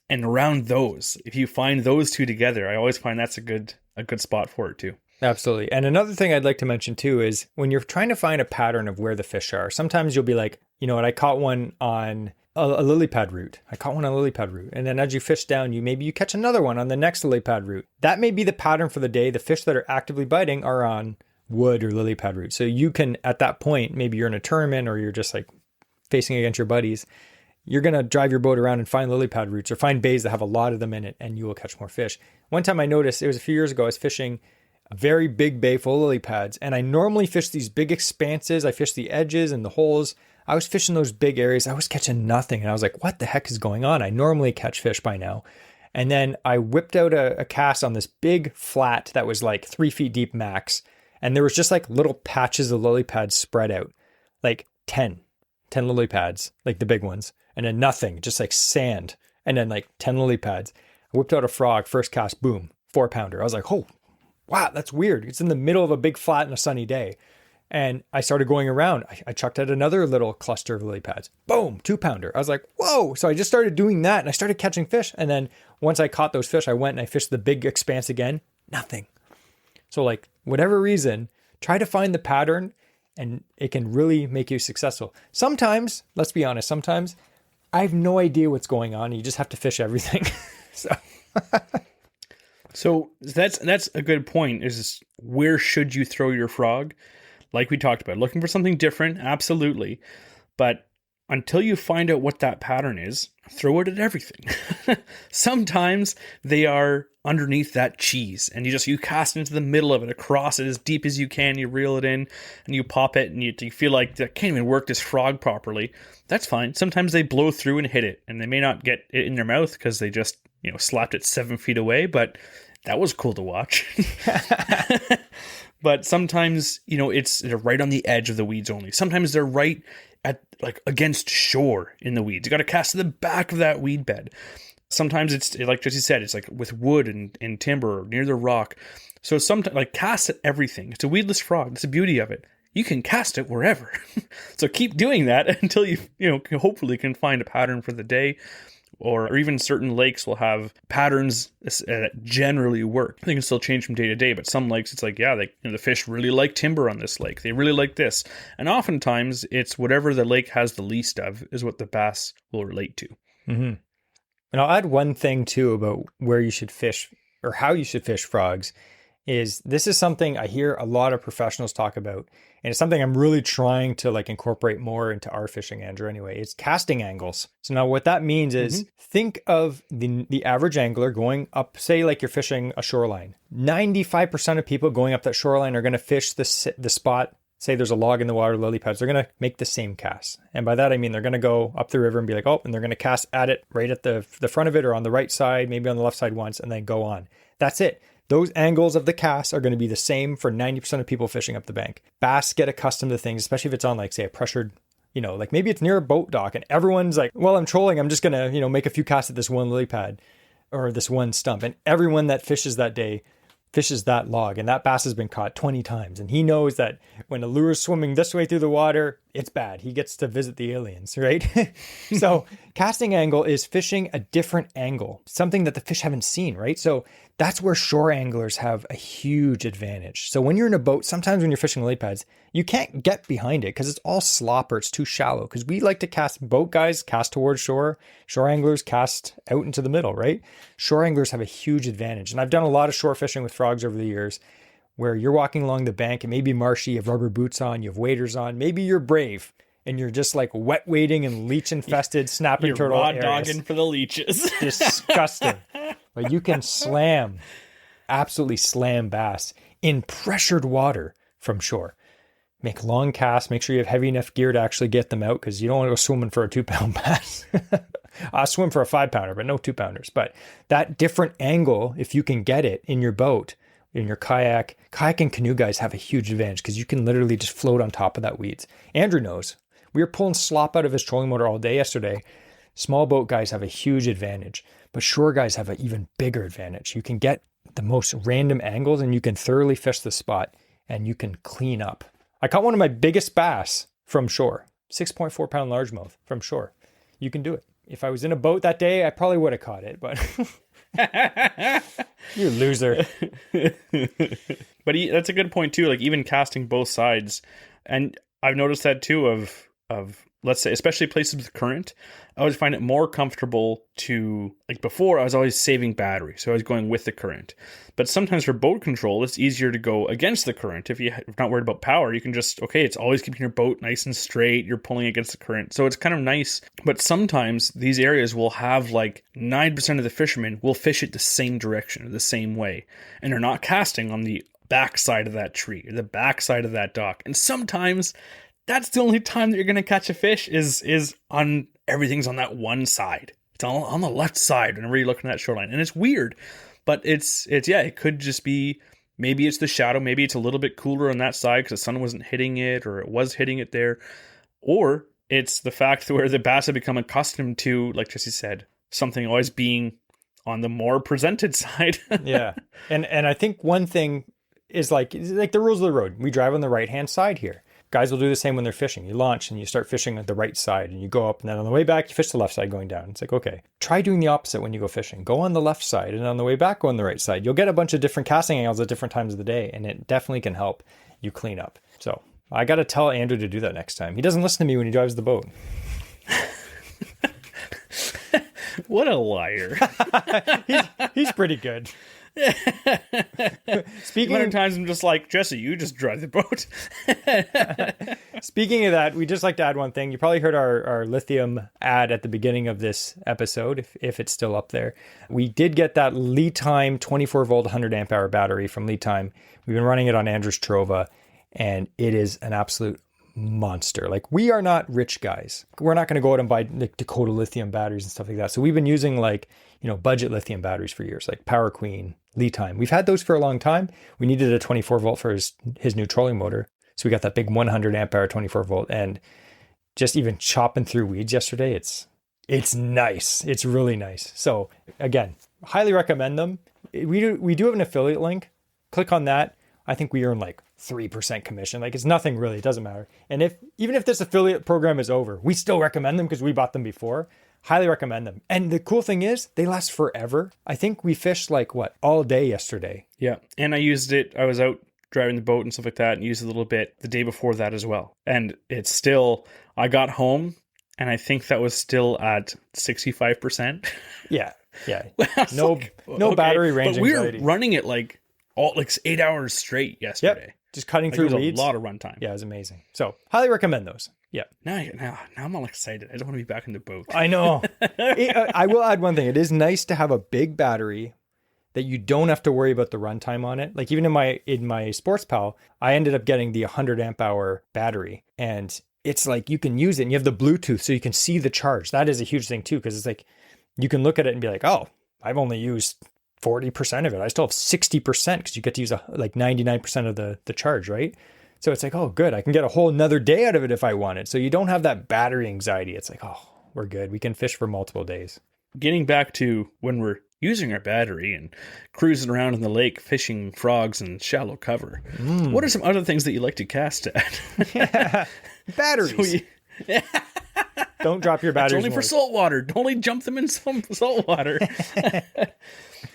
And around those, if you find those two together, I always find that's a good spot for it too. Absolutely. And another thing I'd like to mention too is when you're trying to find a pattern of where the fish are, sometimes you'll be like, and I caught one on a lily pad root. I caught one on a lily pad root. And then as you fish down, you catch another one on the next lily pad root. That may be the pattern for the day. The fish that are actively biting are on wood or lily pad root. So you can, at that point, maybe you're in a tournament or you're just like facing against your buddies, you're going to drive your boat around and find lily pad roots or find bays that have a lot of them in it, and you will catch more fish. One time I noticed, it was a few years ago, I was fishing a very big bay full of lily pads, and I normally fish these big expanses. I fish the edges and the holes. I was fishing those big areas. I was catching nothing, and I was like, what the heck is going on? I normally catch fish by now. And then I whipped out a cast on this big flat that was like 3 feet deep max, and there was just like little patches of lily pads spread out, like 10 lily pads, like the big ones. And then nothing, just like sand. And then like 10 lily pads. I whipped out a frog, first cast, boom, 4-pounder. I was like, oh, wow, that's weird. It's in the middle of a big flat and a sunny day. And I started going around. I chucked out another little cluster of lily pads. Boom, 2-pounder. I was like, whoa. So I just started doing that and I started catching fish. And then once I caught those fish, I went and I fished the big expanse again. Nothing. So like whatever reason, try to find the pattern and it can really make you successful. Sometimes, let's be honest, sometimes I have no idea what's going on. You just have to fish everything. So that's a good point, is where should you throw your frog? Like we talked about, looking for something different, absolutely. But until you find out what that pattern is, throw it at everything. Sometimes they are underneath that cheese, and you cast into the middle of it, across it as deep as you can, you reel it in, and you pop it, and you feel like that can't even work this frog properly. That's fine. Sometimes they blow through and hit it, and they may not get it in their mouth because they just, slapped it 7 feet away, but that was cool to watch. But sometimes, they're right on the edge of the weeds only. Sometimes they're right at like against shore in the weeds. You got to cast to the back of that weed bed. Sometimes it's like Jesse said, it's like with wood and timber or near the rock. So sometimes like cast at everything. It's a weedless frog. That's the beauty of it. You can cast it wherever. So keep doing that until you hopefully can find a pattern for the day. Or even certain lakes will have patterns that generally work. They can still change from day to day, but some lakes, it's like, the fish really like timber on this lake. They really like this. And oftentimes, it's whatever the lake has the least of is what the bass will relate to. Mm-hmm. And I'll add one thing, too, about where you should fish or how you should fish frogs. This is something I hear a lot of professionals talk about. And it's something I'm really trying to like incorporate more into our fishing, Andrew, anyway. It's casting angles. So now what that means is think of the average angler going up, say like you're fishing a shoreline. 95% of people going up that shoreline are going to fish the spot. Say there's a log in the water, lily pads. They're going to make the same cast. And by that, I mean, they're going to go up the river and be like, and they're going to cast at it right at the front of it or on the right side, maybe on the left side once, and then go on. That's it. Those angles of the cast are going to be the same for 90% of people fishing up the bank. Bass get accustomed to things, especially if it's on like, say, a pressured, like maybe it's near a boat dock and everyone's like, well, I'm trolling. I'm just going to, make a few casts at this one lily pad or this one stump. And everyone that fishes that day fishes that log, and that bass has been caught 20 times. And he knows that when a lure is swimming this way through the water, it's bad. He gets to visit the aliens, right? So casting angle is fishing a different angle, something that the fish haven't seen, right? So that's where shore anglers have a huge advantage. So when you're in a boat, sometimes when you're fishing lily pads, you can't get behind it because it's all slop or it's too shallow. Because we like to cast, boat guys cast towards shore, shore anglers cast out into the middle, right? Shore anglers have a huge advantage. And I've done a lot of shore fishing with frogs over the years where you're walking along the bank, it may be marshy, you have rubber boots on, you have waders on, maybe you're brave and you're just like wet wading in leech infested snapping turtle raw areas. dogging for the leeches. Disgusting. But you can absolutely slam bass in pressured water from shore. Make long casts, make sure you have heavy enough gear to actually get them out because you don't want to go swimming for a 2-pound bass. I'll swim for a 5-pounder, but no 2-pounders. But that different angle, if you can get it in your boat, in your kayak and canoe guys have a huge advantage because you can literally just float on top of that weeds. Andrew knows. We were pulling slop out of his trolling motor all day yesterday. Small boat guys have a huge advantage, but shore guys have an even bigger advantage. You can get the most random angles and you can thoroughly fish the spot and you can clean up. I caught one of my biggest bass from shore, 6.4-pound largemouth from shore. You can do it. If I was in a boat that day, I probably would have caught it, but you loser. But that's a good point too. Like even casting both sides, and I've noticed that too of let's say, especially places with current, I would find it more comfortable to, like before, I was always saving battery. So I was going with the current. But sometimes for boat control, it's easier to go against the current. If you're not worried about power, you can just, okay, it's always keeping your boat nice and straight. You're pulling against the current. So it's kind of nice. But sometimes these areas will have like 9% of the fishermen will fish it the same direction, the same way. And they're not casting on the backside of that tree or the backside of that dock. And sometimes that's the only time that you're going to catch a fish is on everything's on that one side. It's all on the left side whenever you're looking at that shoreline. And it's weird, but it's it could just be, maybe it's the shadow. Maybe it's a little bit cooler on that side because the sun wasn't hitting it, or it was hitting it there. Or it's the fact where the bass have become accustomed to, like Jesse said, something always being on the more presented side. Yeah. And I think one thing is like the rules of the road. We drive on the right-hand side here. Guys will do the same when they're fishing. You launch and you start fishing at the right side and you go up, and then on the way back, you fish the left side going down. It's like, okay, try doing the opposite when you go fishing. Go on the left side, and on the way back, go on the right side. You'll get a bunch of different casting angles at different times of the day, and it definitely can help you clean up. So I got to tell Andrew to do that next time. He doesn't listen to me when he drives the boat. What a liar. he's pretty good. Speaking of times, I'm just like, Jesse, you just drive the boat. Speaking of that, we just like to add one thing. You probably heard our lithium ad at the beginning of this episode, if it's still up there. We did get that lead time 24 volt 100 amp hour battery from lead time. We've been running it on Andrew's Trova, and it is an absolute monster. Like, we are not rich guys. We're not going to go out and buy like Dakota lithium batteries and stuff like that. So we've been using like, budget lithium batteries for years, like Power Queen, lead time. We've had those for a long time. We needed a 24 volt for his new trolling motor. So we got that big 100 amp hour 24 volt, and just even chopping through weeds yesterday, it's nice. It's really nice. So again, highly recommend them. We do have an affiliate link. Click on that. I think we earn like 3% commission. Like, it's nothing really. It doesn't matter. And even if this affiliate program is over, we still recommend them because we bought them before. Highly recommend them. And the cool thing is they last forever. I think we fished like all day yesterday. Yeah. And I used it. I was out driving the boat and stuff like that, and used it a little bit the day before that as well. And it's still, I got home and I think that was still at 65%. Yeah. Yeah. No battery range but we anxiety. were running it like 8 hours straight yesterday. Yep. Just cutting through weeds. A lot of runtime. Yeah, it was amazing. So highly recommend those. Yeah. Now I'm all excited. I don't want to be back in the boat. I know. I will add one thing. It is nice to have a big battery that you don't have to worry about the runtime on it. Like, even in my Sports Pal, I ended up getting the 100 amp hour battery, and it's like you can use it, and you have the Bluetooth so you can see the charge. That is a huge thing too, because it's like you can look at it and be like, oh, I've only used 40% of it. I still have 60% because you get to use like 99% of the charge, right? So it's like, oh, good. I can get a whole nother day out of it if I wanted. So you don't have that battery anxiety. It's like, oh, we're good. We can fish for multiple days. Getting back to when we're using our battery and cruising around in the lake, fishing frogs and shallow cover. What are some other things that you like to cast at? Yeah. Batteries. Don't drop your batteries. It's only for salt water. Don't only jump them in some salt water.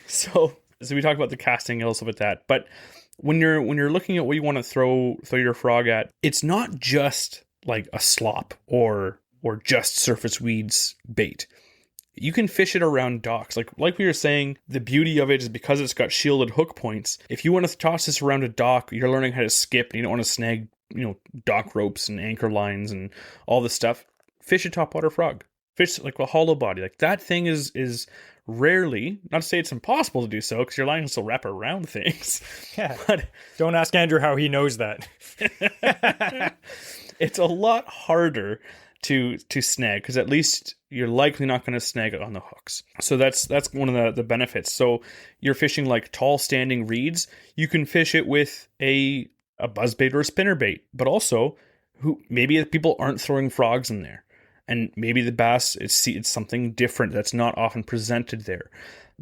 So we talk about the casting and stuff like that. But when you're looking at what you want to throw your frog at, it's not just like a slop or just surface weeds bait. You can fish it around docks. Like we were saying, the beauty of it is because it's got shielded hook points. If you want to toss this around a dock, you're learning how to skip and you don't want to snag, dock ropes and anchor lines and all this stuff. Fish a topwater frog. Fish like a hollow body. Like, that thing is rarely, not to say it's impossible to do so, because your line can still wrap around things. Yeah. But don't ask Andrew how he knows that. It's a lot harder to snag, because at least you're likely not going to snag it on the hooks. So that's one of the benefits. So you're fishing like tall standing reeds, you can fish it with a buzzbait or a spinnerbait, but also maybe people aren't throwing frogs in there. And maybe the bass, it's something different that's not often presented there.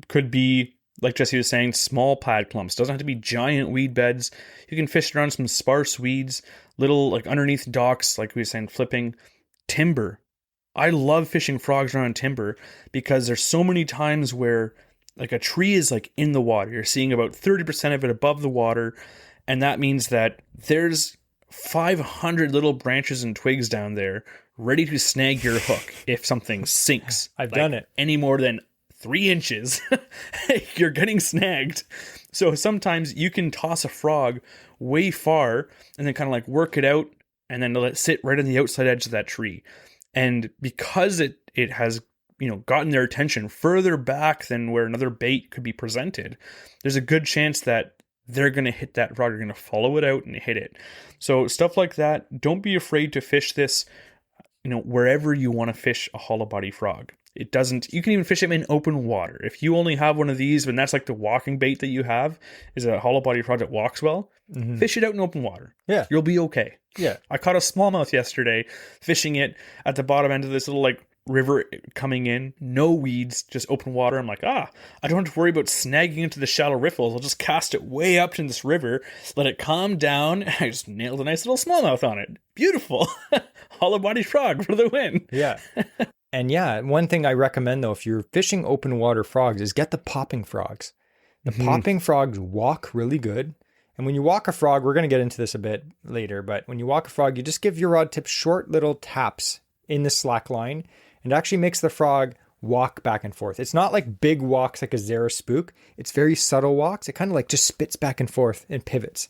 Could be, like Jesse was saying, small pad clumps. Doesn't have to be giant weed beds. You can fish around some sparse weeds, little like underneath docks, like we were saying, flipping. Timber. I love fishing frogs around timber because there's so many times where like a tree is like in the water. You're seeing about 30% of it above the water. And that means that there's 500 little branches and twigs down there ready to snag your hook if something sinks. I've done it. Any more than 3 inches, you're getting snagged. So sometimes you can toss a frog way far and then kind of like work it out and then let it sit right on the outside edge of that tree. And because it has, gotten their attention further back than where another bait could be presented, there's a good chance that they're going to hit that frog. They're going to follow it out and hit it. So stuff like that. Don't be afraid to fish this, wherever you want to fish a hollow body frog. You can even fish them in open water. If you only have one of these, and that's like the walking bait that you have, is a hollow body frog that walks well, fish it out in open water. Yeah. You'll be okay. Yeah. I caught a smallmouth yesterday, fishing it at the bottom end of this little river coming in. No weeds, just open water. I'm like, I don't have to worry about snagging into the shallow riffles. I'll just cast it way up in this river, let it calm down, and I just nailed a nice little smallmouth on it. Beautiful. Hollow body frog for the win. Yeah. And yeah, one thing I recommend though, if you're fishing open water frogs, is get the popping frogs. The popping frogs walk really good. And when you walk a frog, we're going to get into this a bit later, but when you walk a frog, you just give your rod tip short little taps in the slack line, and it actually makes the frog walk back and forth. It's not like big walks like a Zara spook. It's very subtle walks. It kind of like just spits back and forth and pivots.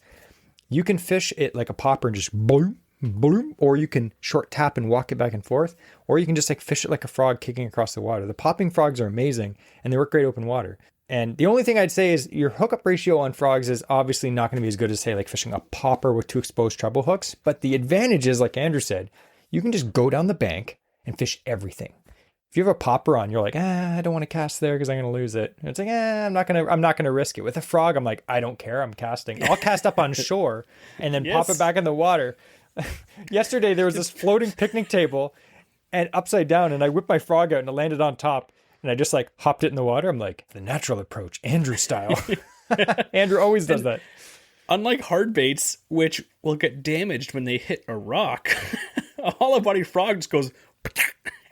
You can fish it like a popper and just boom, boom, or you can short tap and walk it back and forth, or you can just like fish it like a frog kicking across the water. The popping frogs are amazing and they work great open water. And the only thing I'd say is your hookup ratio on frogs is obviously not going to be as good as, say, like fishing a popper with 2 exposed treble hooks. But the advantage is, like Andrew said, you can just go down the bank and fish everything. If you have a popper on, you're like, I don't want to cast there because I'm going to lose it. And it's like, I'm not going to risk it. With a frog, I'm like, I don't care. I'm casting. I'll cast up on shore and then pop it back in the water. Yesterday, there was this floating picnic table and upside down, and I whipped my frog out and it landed on top. And I just like hopped it in the water. I'm like, the natural approach, Andrew style. Andrew always does that. Unlike hard baits, which will get damaged when they hit a rock, a hollow body frog just goes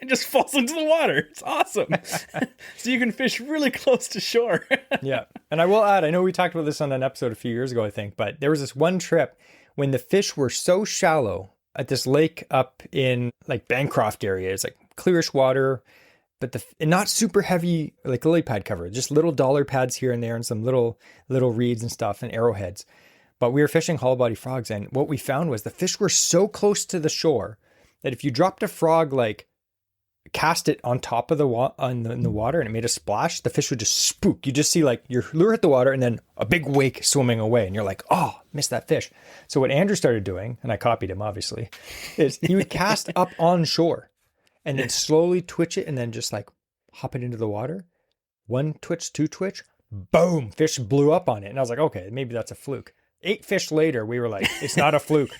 and just falls into the water. It's awesome. So you can fish really close to shore. Yeah. And I will add, I know we talked about this on an episode a few years ago, I think, but there was this one trip when the fish were so shallow at this lake up in like Bancroft area. It's like clearish water, but and not super heavy, like lily pad cover, just little dollar pads here and there and some little reeds and stuff and arrowheads. But we were fishing hollow body frogs, and what we found was the fish were so close to the shore that if you dropped a frog, like cast it on top of in the water and it made a splash, the fish would just spook. You just see like your lure hit the water and then a big wake swimming away, and you're like, missed that fish. So what Andrew started doing, and I copied him obviously, is he would cast up on shore and then slowly twitch it and then just like hop it into the water. 1 twitch, 2 twitch, boom, fish blew up on it. And I was like, okay, maybe that's a fluke. 8 fish later, we were like, it's not a fluke.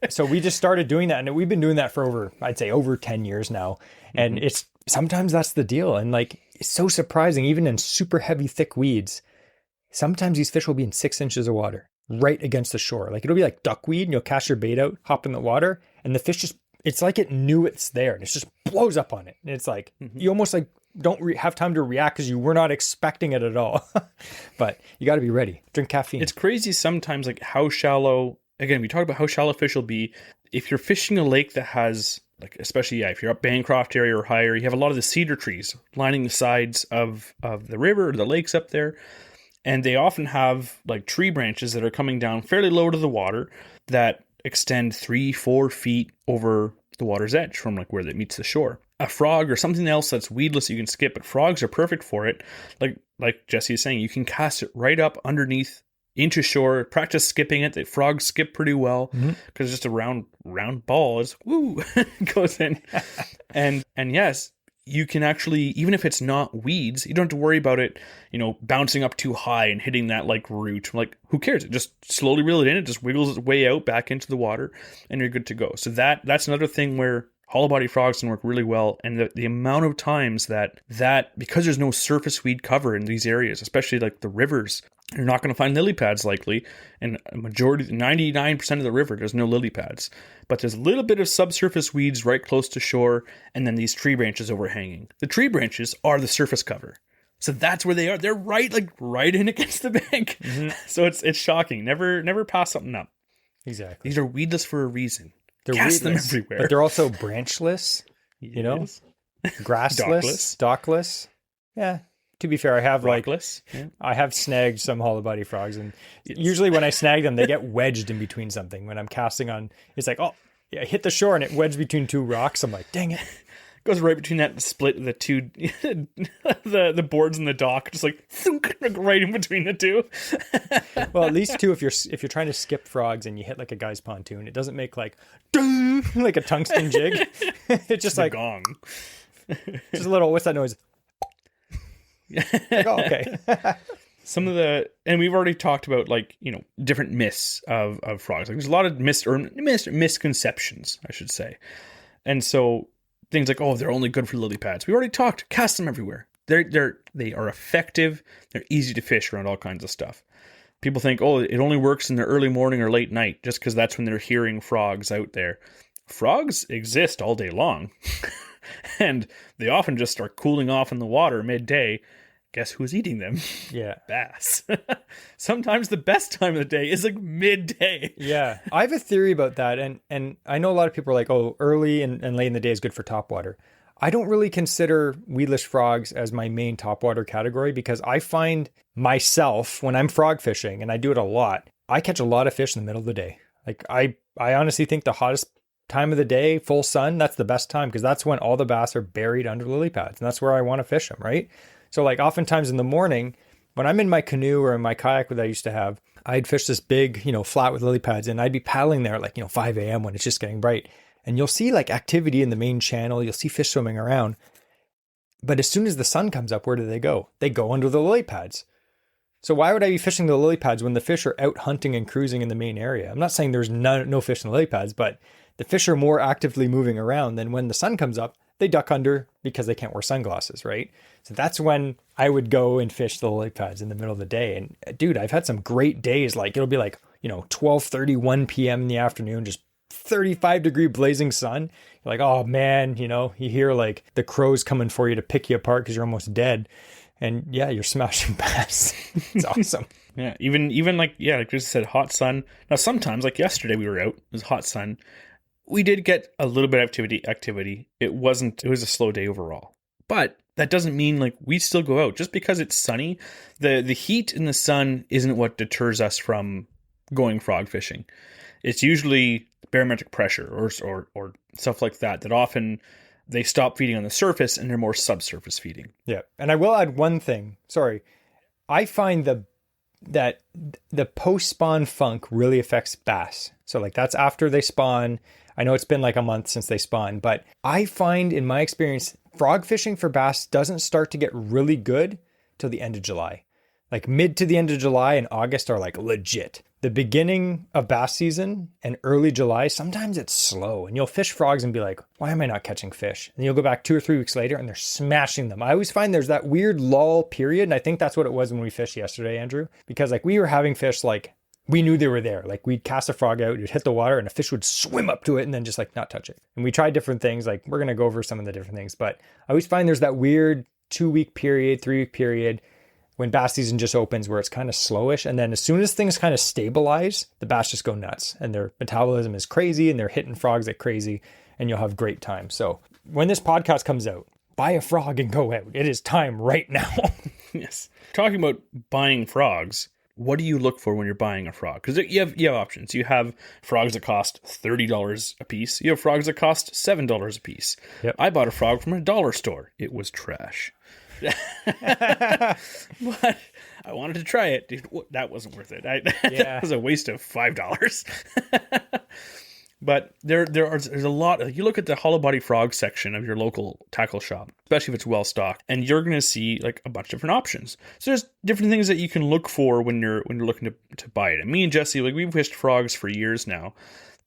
So we just started doing that. And we've been doing that for over 10 years now. And it's sometimes that's the deal. And like, it's so surprising, even in super heavy, thick weeds, sometimes these fish will be in 6 inches of water right against the shore. Like it'll be like duckweed and you'll cast your bait out, hop in the water, and the fish just, it's like it knew it's there and it just blows up on it. And it's like, you almost like don't have time to react because you were not expecting it at all. But you got to be ready. Drink caffeine. It's crazy sometimes like how shallow, again, we talk about how shallow fish will be. If you're fishing a lake that has, like, especially, if you're up Bancroft area or higher, you have a lot of the cedar trees lining the sides of the river or the lakes up there. And they often have like tree branches that are coming down fairly low to the water that extend 3-4 feet over the water's edge from like where it meets the shore. A frog or something else that's weedless you can skip, but frogs are perfect for it. Like Jesse is saying, you can cast it right up underneath into shore, practice skipping it. The frogs skip pretty well because it's just a round ball. It's woo goes in. and yes, you can actually, even if it's not weeds, you don't have to worry about it, bouncing up too high and hitting that like root. Like, who cares? It just slowly reel it in. It just wiggles its way out back into the water and you're good to go. So that's another thing where hollow body frogs can work really well. And the amount of times that because there's no surface weed cover in these areas, especially like the rivers, you're not going to find lily pads likely. And a majority, 99% of the river, there's no lily pads. But there's a little bit of subsurface weeds right close to shore, and then these tree branches overhanging. The tree branches are the surface cover. So that's where they are. They're right in against the bank. So it's shocking. Never pass something up. Exactly. These are weedless for a reason. They're Cast them weedless, everywhere. but they're also branchless, you know, Yes. grassless, stalkless. Yeah. To be fair, I have Rockless. Yeah. I have snagged some hollow body frogs, and Yes. usually when I snag them, they get wedged in between something. When I'm casting on, it's like, oh, yeah, I hit the shore and it wedged between two rocks. I'm like, dang it. Goes right between that split of the two, the boards in the dock, just like thunk, right in between the two. Well, at least too, if you're trying to skip frogs and you hit like a guy's pontoon, it doesn't make like ding, like a tungsten jig. It's just like gong. just a little. What's that noise? Like, oh, okay. Some of and we've already talked about like, you know, different myths of frogs. Like there's a lot of misconceptions, I should say. And so things like, oh, they're only good for lily pads. We already talked, cast them everywhere. They are effective. They're easy to fish around all kinds of stuff. People think, oh, it only works in the early morning or late night just because that's when they're hearing frogs out there. Frogs exist all day long. And they often just start cooling off in the water midday. Guess who's eating them? Yeah. Bass. Sometimes the best time of the day is like midday. Yeah. I have a theory about that. And I know a lot of people are like, oh, early and late in the day is good for topwater. I don't really consider weedless frogs as my main topwater category because I find myself, when I'm frog fishing, and I do it a lot, I catch a lot of fish in the middle of the day. Like I honestly think the hottest time of the day, full sun, that's the best time because that's when all the bass are buried under lily pads. And that's where I want to fish them, right? So like oftentimes in the morning, when I'm in my canoe or in my kayak that I used to have, I'd fish this big, you know, flat with lily pads, and I'd be paddling there at like, you know, 5 a.m. when it's just getting bright. And you'll see like activity in the main channel. You'll see fish swimming around. But as soon as the sun comes up, where do they go? They go under the lily pads. So why would I be fishing the lily pads when the fish are out hunting and cruising in the main area? I'm not saying there's no fish in the lily pads, but the fish are more actively moving around than when the sun comes up. They duck under because they can't wear sunglasses, right? So that's when I would go and fish the lily pads in the middle of the day. And dude, I've had some great days. Like it'll be like, you know, 12:30, 1 p.m. in the afternoon, just 35-degree blazing sun. You're like, oh man, you know, you hear like the crows coming for you to pick you apart because you're almost dead. And yeah, you're smashing bass. It's awesome. Yeah, even like, yeah, like Chris said, hot sun. Now sometimes, like yesterday we were out, it was hot sun. We did get a little bit of activity. It was a slow day overall. But that doesn't mean like we still go out. Just because it's sunny, the heat in the sun isn't what deters us from going frog fishing. It's usually barometric pressure or stuff like that often they stop feeding on the surface and they're more subsurface feeding. Yeah. And I will add one thing. Sorry. I find that the post-spawn funk really affects bass. So like that's after they spawn. I know it's been like a month since they spawn, but I find in my experience, frog fishing for bass doesn't start to get really good till the end of July. Like mid to the end of July and August are like legit. The beginning of bass season and early July, sometimes it's slow and you'll fish frogs and be like, why am I not catching fish? And you'll go back 2 or 3 weeks later and they're smashing them. I always find there's that weird lull period. And I think that's what it was when we fished yesterday, Andrew, because like we were having fish like we knew they were there. Like we'd cast a frog out, you'd hit the water and a fish would swim up to it and then just like not touch it. And we tried different things. Like we're going to go over some of the different things, but I always find there's that weird 2-week period, 3-week period when bass season just opens where it's kind of slowish. And then as soon as things kind of stabilize, the bass just go nuts and their metabolism is crazy and they're hitting frogs like crazy and you'll have great time. So when this podcast comes out, buy a frog and go out. It is time right now. Yes. Talking about buying frogs, what do you look for when you're buying a frog? Because you have options. You have frogs that cost $30 a piece. You have frogs that cost $7 a piece. Yep. I bought a frog from a dollar store. It was trash. But I wanted to try it. Dude, that wasn't worth it. That was a waste of $5. But there's a lot. You look at the hollow body frog section of your local tackle shop, especially if it's well stocked, and you're going to see like a bunch of different options. So there's different things that you can look for when you're looking to buy it. And me and Jesse, like we've fished frogs for years now,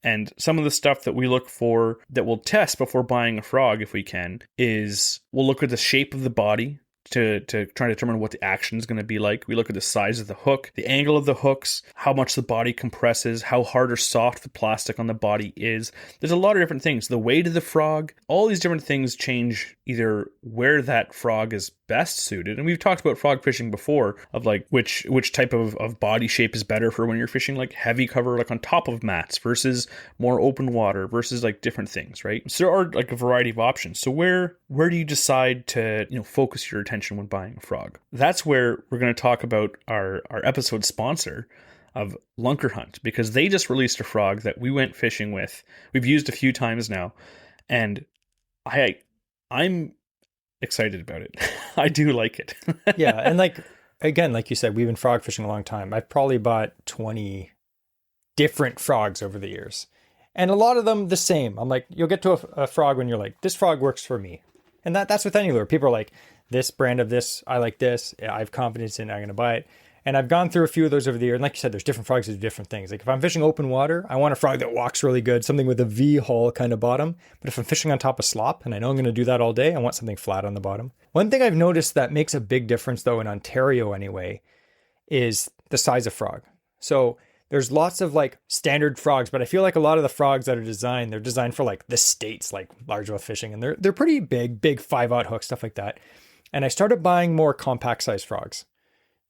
and some of the stuff that we look for that we'll test before buying a frog, if we can, is we'll look at the shape of the body to try to determine what the action is going to be like. We look at the size of the hook, the angle of the hooks, how much the body compresses, how hard or soft the plastic on the body is. There's a lot of different things. The weight of the frog, all these different things change either where that frog is best suited, and we've talked about frog fishing before, of like which type of body shape is better for when you're fishing like heavy cover, like on top of mats, versus more open water, versus like different things, right? So there are like a variety of options. So where do you decide to, you know, focus your attention when buying a frog? That's where we're going to talk about our episode sponsor of Lunker Hunt, because they just released a frog that we went fishing with. We've used a few times now, and I'm excited about it. I do like it. Yeah, and like, again, like you said, we've been frog fishing a long time. I've probably bought 20 different frogs over the years, and a lot of them the same. I'm like, you'll get to a frog when you're like, this frog works for me. And that's with any lure. People are like, this brand of this, I like this, I have confidence in it, I'm going to buy it. And I've gone through a few of those over the year. And like you said, there's different frogs that do different things. Like if I'm fishing open water, I want a frog that walks really good, something with a V hull kind of bottom. But if I'm fishing on top of slop, and I know I'm going to do that all day, I want something flat on the bottom. One thing I've noticed that makes a big difference, though, in Ontario anyway, is the size of frog. So there's lots of like standard frogs, but I feel like a lot of the frogs that are designed, they're designed for like the States, like largemouth fishing. And they're pretty big 5/0 hooks, stuff like that. And I started buying more compact size frogs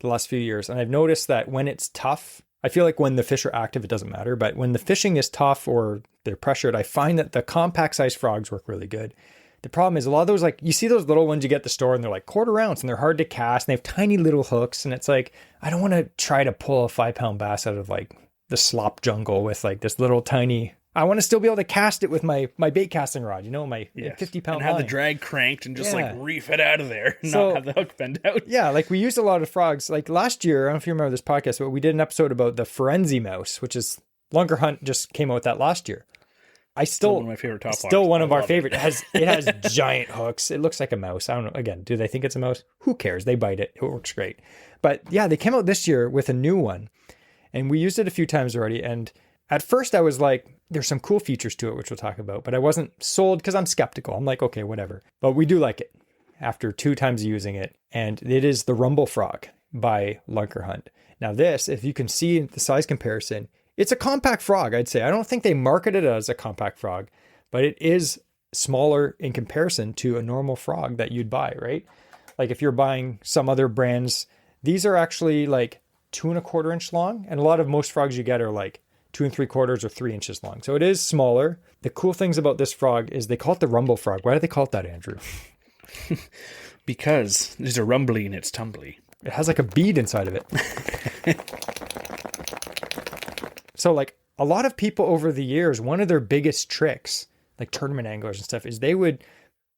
the last few years. And I've noticed that when it's tough, I feel like when the fish are active, it doesn't matter. But when the fishing is tough or they're pressured, I find that the compact size frogs work really good. The problem is a lot of those, like you see those little ones you get at the store and they're like 1/4 ounce and they're hard to cast and they have tiny little hooks. And it's like, I don't want to try to pull a 5-pound bass out of like the slop jungle with like this little tiny, I want to still be able to cast it with my bait casting rod, you know, my 50-pound and have line. the drag cranked and just like reef it out of there and not have the hook bend out. Yeah, like we used a lot of frogs. Like last year, I don't know if you remember this podcast, but we did an episode about the Ferenzi mouse, which is Lunker Hunt just came out with that last year. Still one of my favorite top still one of our favorite. It. It has giant hooks. It looks like a mouse. I don't know. Again, do they think it's a mouse? Who cares? They bite it. It works great. But yeah, they came out this year with a new one, and we used it a few times already. And at first I was like, there's some cool features to it, which we'll talk about, but I wasn't sold because I'm skeptical. I'm like, okay, whatever. But we do like it after 2 times using it. And it is the Rumble Frog by Lunker Hunt. Now this, if you can see the size comparison, it's a compact frog, I'd say. I don't think they market it as a compact frog, but it is smaller in comparison to a normal frog that you'd buy, right? Like if you're buying some other brands, these are actually like 2 1/4 inch long. And a lot of most frogs you get are like 2 3/4 or 3 inches long. So it is smaller. The cool things about this frog is they call it the Rumble Frog. Why do they call it that, Andrew? Because there's a rumbly and it's tumbly. It has like a bead inside of it. So like a lot of people over the years, one of their biggest tricks, like tournament anglers and stuff, is they would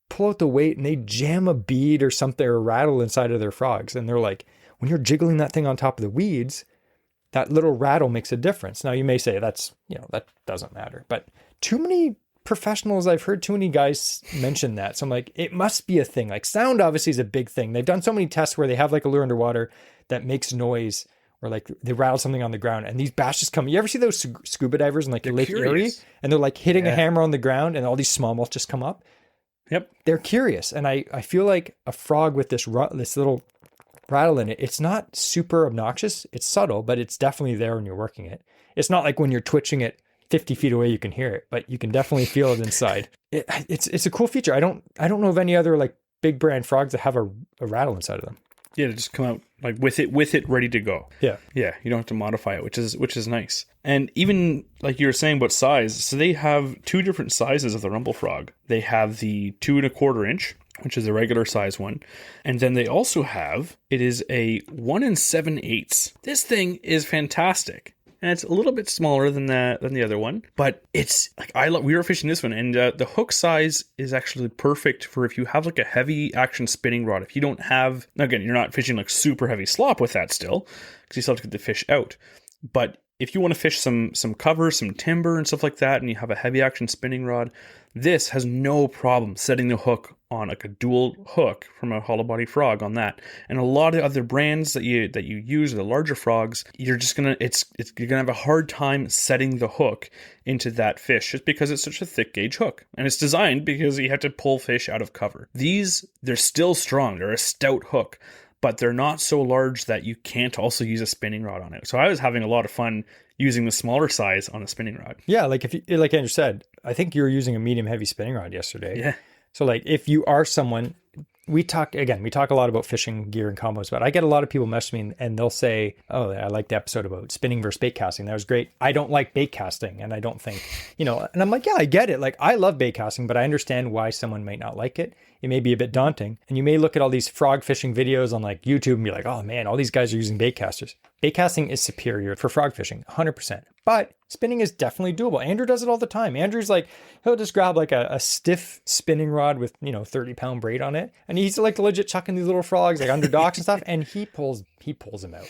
pull out the weight and they jam a bead or something or rattle inside of their frogs. And they're like, when you're jiggling that thing on top of the weeds, that little rattle makes a difference. Now you may say that doesn't matter, but too many professionals, I've heard too many guys mention that. So I'm like, it must be a thing. Like sound obviously is a big thing. They've done so many tests where they have like a lure underwater that makes noise, or like they rattle something on the ground and these bass just come. You ever see those scuba divers in like Lake Erie and they're like hitting a hammer on the ground and all these smallmouth just come up? Yep. They're curious. And I feel like a frog with this little rattle in it, it's not super obnoxious. It's subtle, but it's definitely there when you're working it. It's not like when you're twitching it 50 feet away, you can hear it, but you can definitely feel it inside. It's a cool feature. I don't know of any other like big brand frogs that have a rattle inside of them. Yeah, to just come out like with it ready to go. Yeah. Yeah, you don't have to modify it, which is nice. And even like you were saying about size, so they have 2 different sizes of the Rumble Frog. They have the 2 1/4 inch, which is a regular size one. And then they also have, it is a 1 7/8. This thing is fantastic. And it's a little bit smaller than the other one, but it's like we were fishing this one, and the hook size is actually perfect for if you have like a heavy action spinning rod. If you don't have, again, you're not fishing like super heavy slop with that still, because you still have to get the fish out. But if you want to fish some cover, some timber and stuff like that, and you have a heavy action spinning rod, this has no problem setting the hook on like a dual hook from a hollow body frog on that. And a lot of other brands that you use, the larger frogs, you're gonna have a hard time setting the hook into that fish just because it's such a thick gauge hook. And it's designed because you have to pull fish out of cover. These, they're still strong. They're a stout hook, but they're not so large that you can't also use a spinning rod on it. So I was having a lot of fun using the smaller size on a spinning rod. Yeah, like like Andrew said, I think you were using a medium heavy spinning rod yesterday. Yeah. So like if you are someone, we talk a lot about fishing gear and combos, but I get a lot of people message me and they'll say, oh, I like the episode about spinning versus bait casting. That was great. I don't like bait casting. And I don't think, and I'm like, yeah, I get it. Like, I love bait casting, but I understand why someone might not like it. It may be a bit daunting. And you may look at all these frog fishing videos on like YouTube and be like, oh man, all these guys are using bait casters. Bait casting is superior for frog fishing, 100%. But spinning is definitely doable. Andrew does it all the time. Andrew's like, he'll just grab like a stiff spinning rod with, 30-pound braid on it. And he's like legit chucking these little frogs like under docks and stuff. And he pulls them out.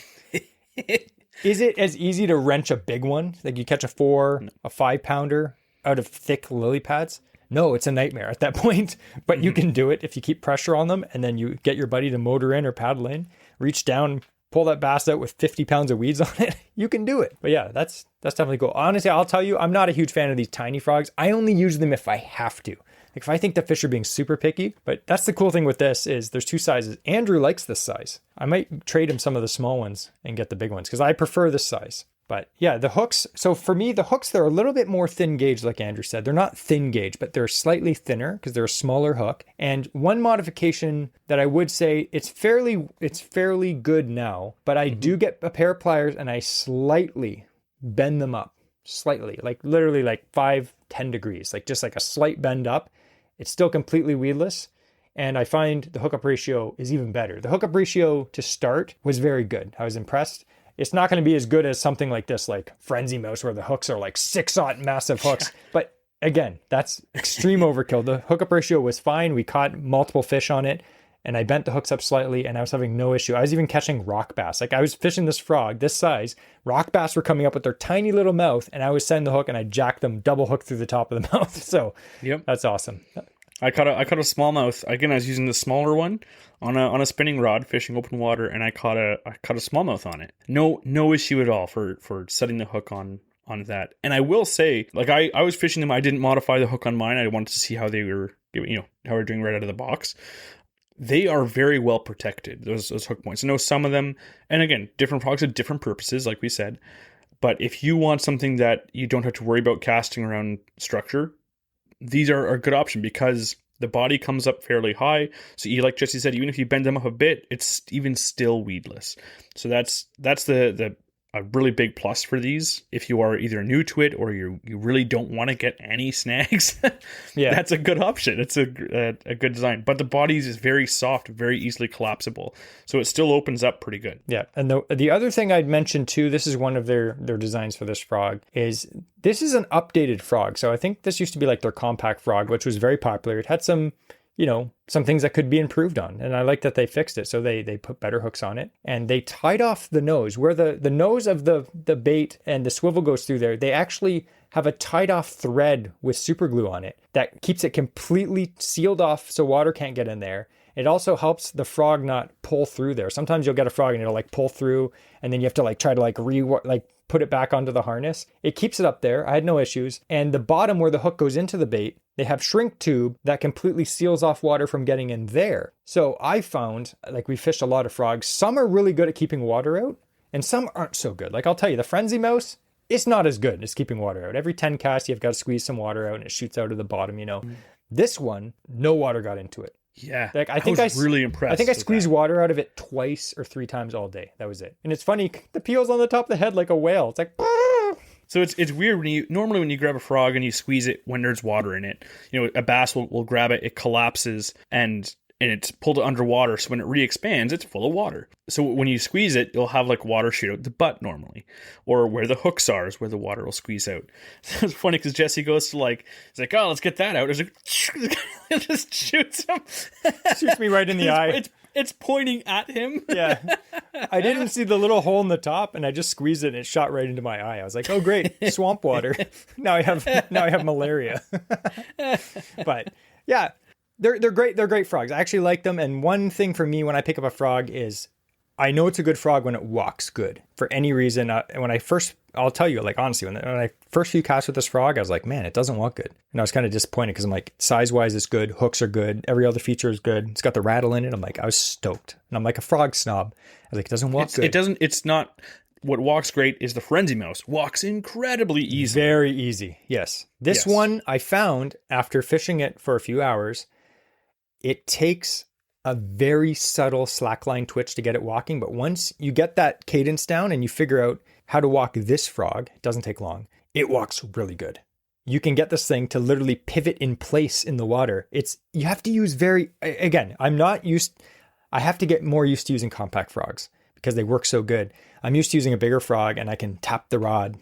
Is it as easy to wrench a big one? Like you catch a 5-pounder out of thick lily pads? No, it's a nightmare at that point. But you can do it if you keep pressure on them and then you get your buddy to motor in or paddle in, reach down, pull that bass out with 50 pounds of weeds on it. You can do it. But yeah, that's definitely cool. Honestly, I'll tell you, I'm not a huge fan of these tiny frogs. I only use them if I have to. Like if I think the fish are being super picky. But that's the cool thing with this is there's 2 sizes. Andrew likes this size. I might trade him some of the small ones and get the big ones because I prefer this size. But yeah, the hooks. So for me, the hooks, they're a little bit more thin gauge, like Andrew said. They're not thin gauge, but they're slightly thinner because they're a smaller hook. And one modification that I would say it's fairly good now, but I do get a pair of pliers and I slightly bend them up, slightly, like literally like 5-10 degrees, like just like a slight bend up. It's still completely weedless. And I find the hookup ratio is even better. The hookup ratio to start was very good. I was impressed. It's not going to be as good as something like this, like Frenzy Mouse, where the hooks are like 6-aught massive hooks. But again, that's extreme overkill. The hookup ratio was fine. We caught multiple fish on it, and I bent the hooks up slightly, and I was having no issue. I was even catching rock bass. Like I was fishing this frog, this size. Rock bass were coming up with their tiny little mouth, and I was sending the hook, and I jacked them double hook through the top of the mouth. So That's awesome. I caught a smallmouth. Again, I was using the smaller one on a spinning rod, fishing open water, and I caught a smallmouth on it. No issue at all for setting the hook on that. And I will say, like I was fishing them. I didn't modify the hook on mine. I wanted to see how they were, how they were doing right out of the box. They are very well protected. Those hook points. I know some of them, and again, different frogs have different purposes, like we said. But if you want something that you don't have to worry about casting around structure, these are a good option because the body comes up fairly high. So like Jesse said, even if you bend them up a bit, it's even still weedless. So that's a really big plus for these. If you are either new to it or you really don't want to get any snags, that's a good option. It's a good design. But the bodies is very soft, very easily collapsible. So it still opens up pretty good. Yeah. And the other thing I'd mention too, this is one of their designs for this frog, is this is an updated frog. So I think this used to be like their compact frog, which was very popular. It had some things that could be improved on. And I like that they fixed it. So they put better hooks on it and they tied off the nose where the nose of the bait and the swivel goes through there. They actually have a tied off thread with super glue on it that keeps it completely sealed off so water can't get in there. It also helps the frog not pull through there. Sometimes you'll get a frog and it'll like pull through and then you have to like try to like put it back onto the harness. It keeps it up there. I had no issues. And the bottom where the hook goes into the bait, they have shrink tube that completely seals off water from getting in there. So I found, like we fished a lot of frogs, some are really good at keeping water out and some aren't so good. Like I'll tell you, the Frenzy Mouse, it's not as good as keeping water out. Every 10 casts, you've got to squeeze some water out and it shoots out of the bottom, This one, no water got into it. Yeah, like I was really impressed. I think I squeezed water out of it 2 or 3 times all day. That was it. And it's funny, the peel's on the top of the head like a whale. It's like, so it's weird when you grab a frog and you squeeze it when there's water in it. A bass will grab it, it collapses and it's pulled underwater. So when it re-expands, it's full of water. So when you squeeze it, you'll have like water shoot out the butt normally, or where the hooks are is where the water will squeeze out. So it's funny because Jesse goes to it's like, oh, let's get that out. It's like, it just shoots him. Shoots me right in the eye. It's pointing at him. Yeah. I didn't see the little hole in the top and I just squeezed it and it shot right into my eye. I was like, oh great, swamp water. Now I have malaria. But yeah. They're great. They're great frogs. I actually like them. And one thing for me when I pick up a frog is I know it's a good frog when it walks good. For any reason, I'll tell you, like honestly, when I first few casts with this frog, I was like, man, it doesn't walk good. And I was kind of disappointed because I'm like, size-wise, it's good. Hooks are good. Every other feature is good. It's got the rattle in it. I'm like, I was stoked. And I'm like a frog snob. I was like, it doesn't walk good. It's not... What walks great is the Frenzy Mouse. Walks incredibly easy. Very easy, yes. This one I found after fishing it for a few hours, it takes a very subtle slackline twitch to get it walking. But once you get that cadence down and you figure out how to walk this frog, it doesn't take long. It walks really good. You can get this thing to literally pivot in place in the water. You have to use I have to get more used to using compact frogs because they work so good. I'm used to using a bigger frog and I can tap the rod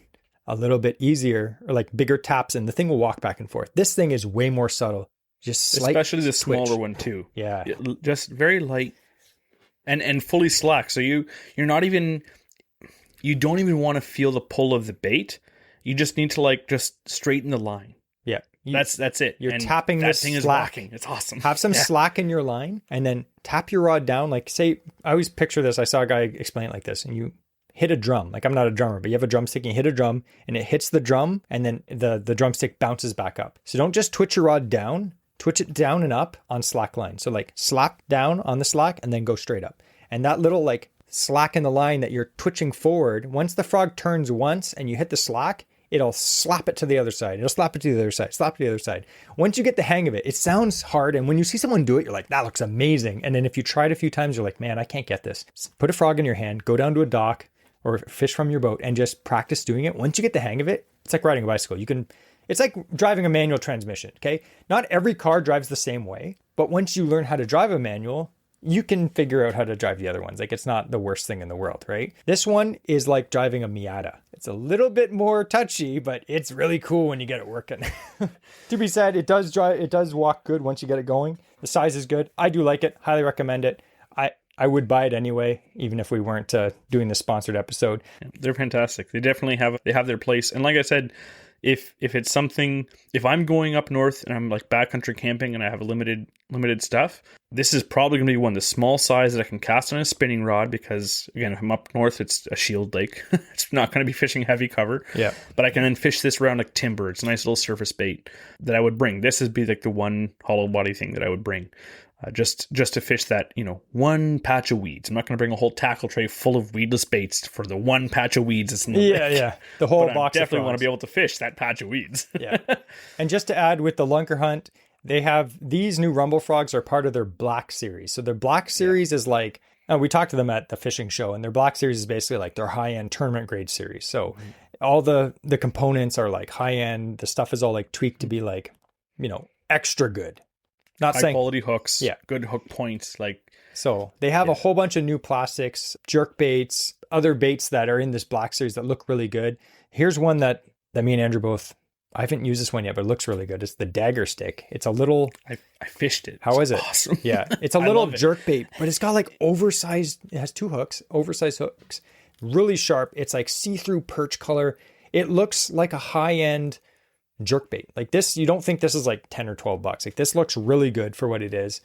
a little bit easier, or like bigger taps, and the thing will walk back and forth. This thing is way more subtle. Just slight especially the twitch. smaller one too. Yeah. Just very light and fully slack. So you don't even want to feel the pull of the bait. You just need to like just straighten the line. Yeah. That's it. You're and tapping that this thing slack. is walking. It's awesome. Have some slack in your line and then tap your rod down. Like say, I always picture this. I saw a guy explain it like this, and you hit a drum. Like I'm not a drummer, but you have a drumstick and you hit a drum and it hits the drum and then the drumstick bounces back up. So don't just twitch your rod down, twitch it down and up on slack line. So like slap down on the slack and then go straight up. And that little like slack in the line that you're twitching forward, once the frog turns once and you hit the slack, it'll slap it to the other side. It'll slap it to the other side, slap it to the other side. Once you get the hang of it, it sounds hard. And when you see someone do it, you're like, that looks amazing. And then if you try it a few times, you're like, man, I can't get this. Put a frog in your hand, go down to a dock or fish from your boat and just practice doing it. Once you get the hang of it, it's like riding a bicycle. It's like driving a manual transmission, okay? Not every car drives the same way, but once you learn how to drive a manual, you can figure out how to drive the other ones. Like it's not the worst thing in the world, right? This one is like driving a Miata. It's a little bit more touchy, but it's really cool when you get it working. To be said, it does walk good once you get it going. The size is good. I do like it. Highly recommend it. I would buy it anyway, even if we weren't doing the sponsored episode. Yeah, they're fantastic. They definitely have their place. And like I said, if it's something, if I'm going up north and I'm like backcountry camping and I have limited stuff, this is probably going to be one, the small size that I can cast on a spinning rod, because again, if I'm up north, it's a shield lake. It's not going to be fishing heavy cover. Yeah. But I can then fish this around like timber. It's a nice little surface bait that I would bring. This would be like the one hollow body thing that I would bring. Just to fish that, one patch of weeds. I'm not going to bring a whole tackle tray full of weedless baits for the one patch of weeds that's in the lake. Yeah. The whole but box. I definitely want to be able to fish that patch of weeds. Yeah. And just to add, with the Lunker Hunt, they have these new Rumble Frogs are part of their Black Series. So their Black Series is like, we talked to them at the fishing show, and their Black Series is basically like their high-end tournament grade series. So all the components are like high-end. The stuff is all like tweaked to be like, extra good. Not high quality hooks, good hook points. So they have a whole bunch of new plastics, jerk baits, other baits that are in this Black Series that look really good. Here's one that me and Andrew both, I haven't used this one yet, but it looks really good. It's the Dagger Stick. It's a little... I fished it. How is it? Awesome. Yeah. It's a little jerk bait, but it's got like oversized... It has two hooks, oversized hooks. Really sharp. It's like see-through perch color. It looks like a high-end jerk bait. Like this, you don't think this is like 10 or 12 bucks. Like this looks really good for what it is.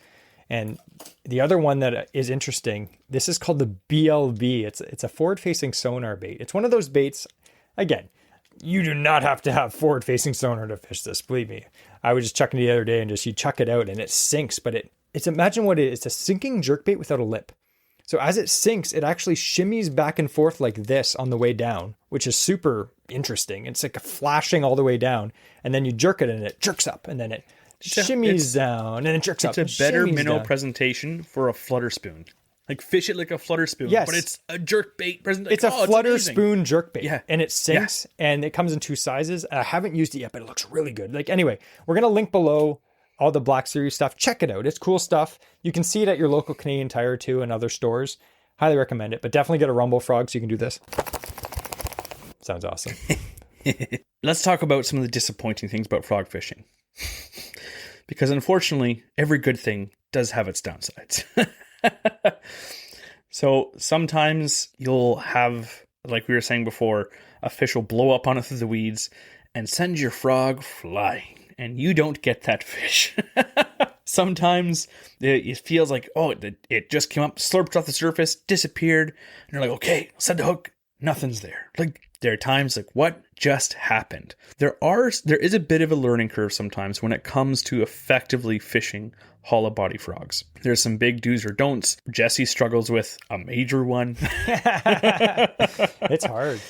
And the other one that is interesting, this is called the BLB. It's a forward-facing sonar bait. It's one of those baits, again, you do not have to have forward-facing sonar to fish this, believe me. I was just chucking it the other day and you chuck it out and it sinks, but it's imagine what it is. It's a sinking jerkbait without a lip. So as it sinks, it actually shimmies back and forth like this on the way down, which is super interesting. It's like a flashing all the way down, and then you jerk it and it jerks up, and then it shimmies down and it jerks up. It's a better minnow presentation for a flutter spoon. Like fish it like a flutter spoon, but it's a jerk bait presentation. It's a flutter spoon jerk bait, yeah. And it sinks, and it comes in two sizes. I haven't used it yet, but it looks really good. Like anyway, we're gonna link below all the Black Series stuff. Check it out. It's cool stuff. You can see it at your local Canadian Tire too and other stores. Highly recommend it, but definitely get a Rumble Frog so you can do this. Sounds awesome. Let's talk about some of the disappointing things about frog fishing. Because unfortunately, every good thing does have its downsides. So sometimes you'll have, like we were saying before, a fish will blow up on it through the weeds and send your frog flying, and you don't get that fish. Sometimes it feels like, it just came up, slurped off the surface, disappeared, and you're like, okay, set the hook, nothing's there. Like, there are times like, what just happened? There is a bit of a learning curve sometimes when it comes to effectively fishing hollow body frogs. There's some big do's or don'ts. Jesse struggles with a major one. It's hard.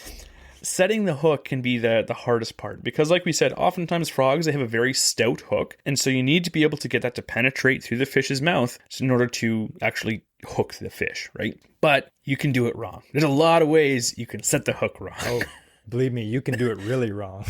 setting the hook can be the hardest part because, like we said, oftentimes frogs, they have a very stout hook. And so you need to be able to get that to penetrate through the fish's mouth in order to actually hook the fish, right? But you can do it wrong. There's a lot of ways you can set the hook wrong. Oh, believe me, you can do it really wrong.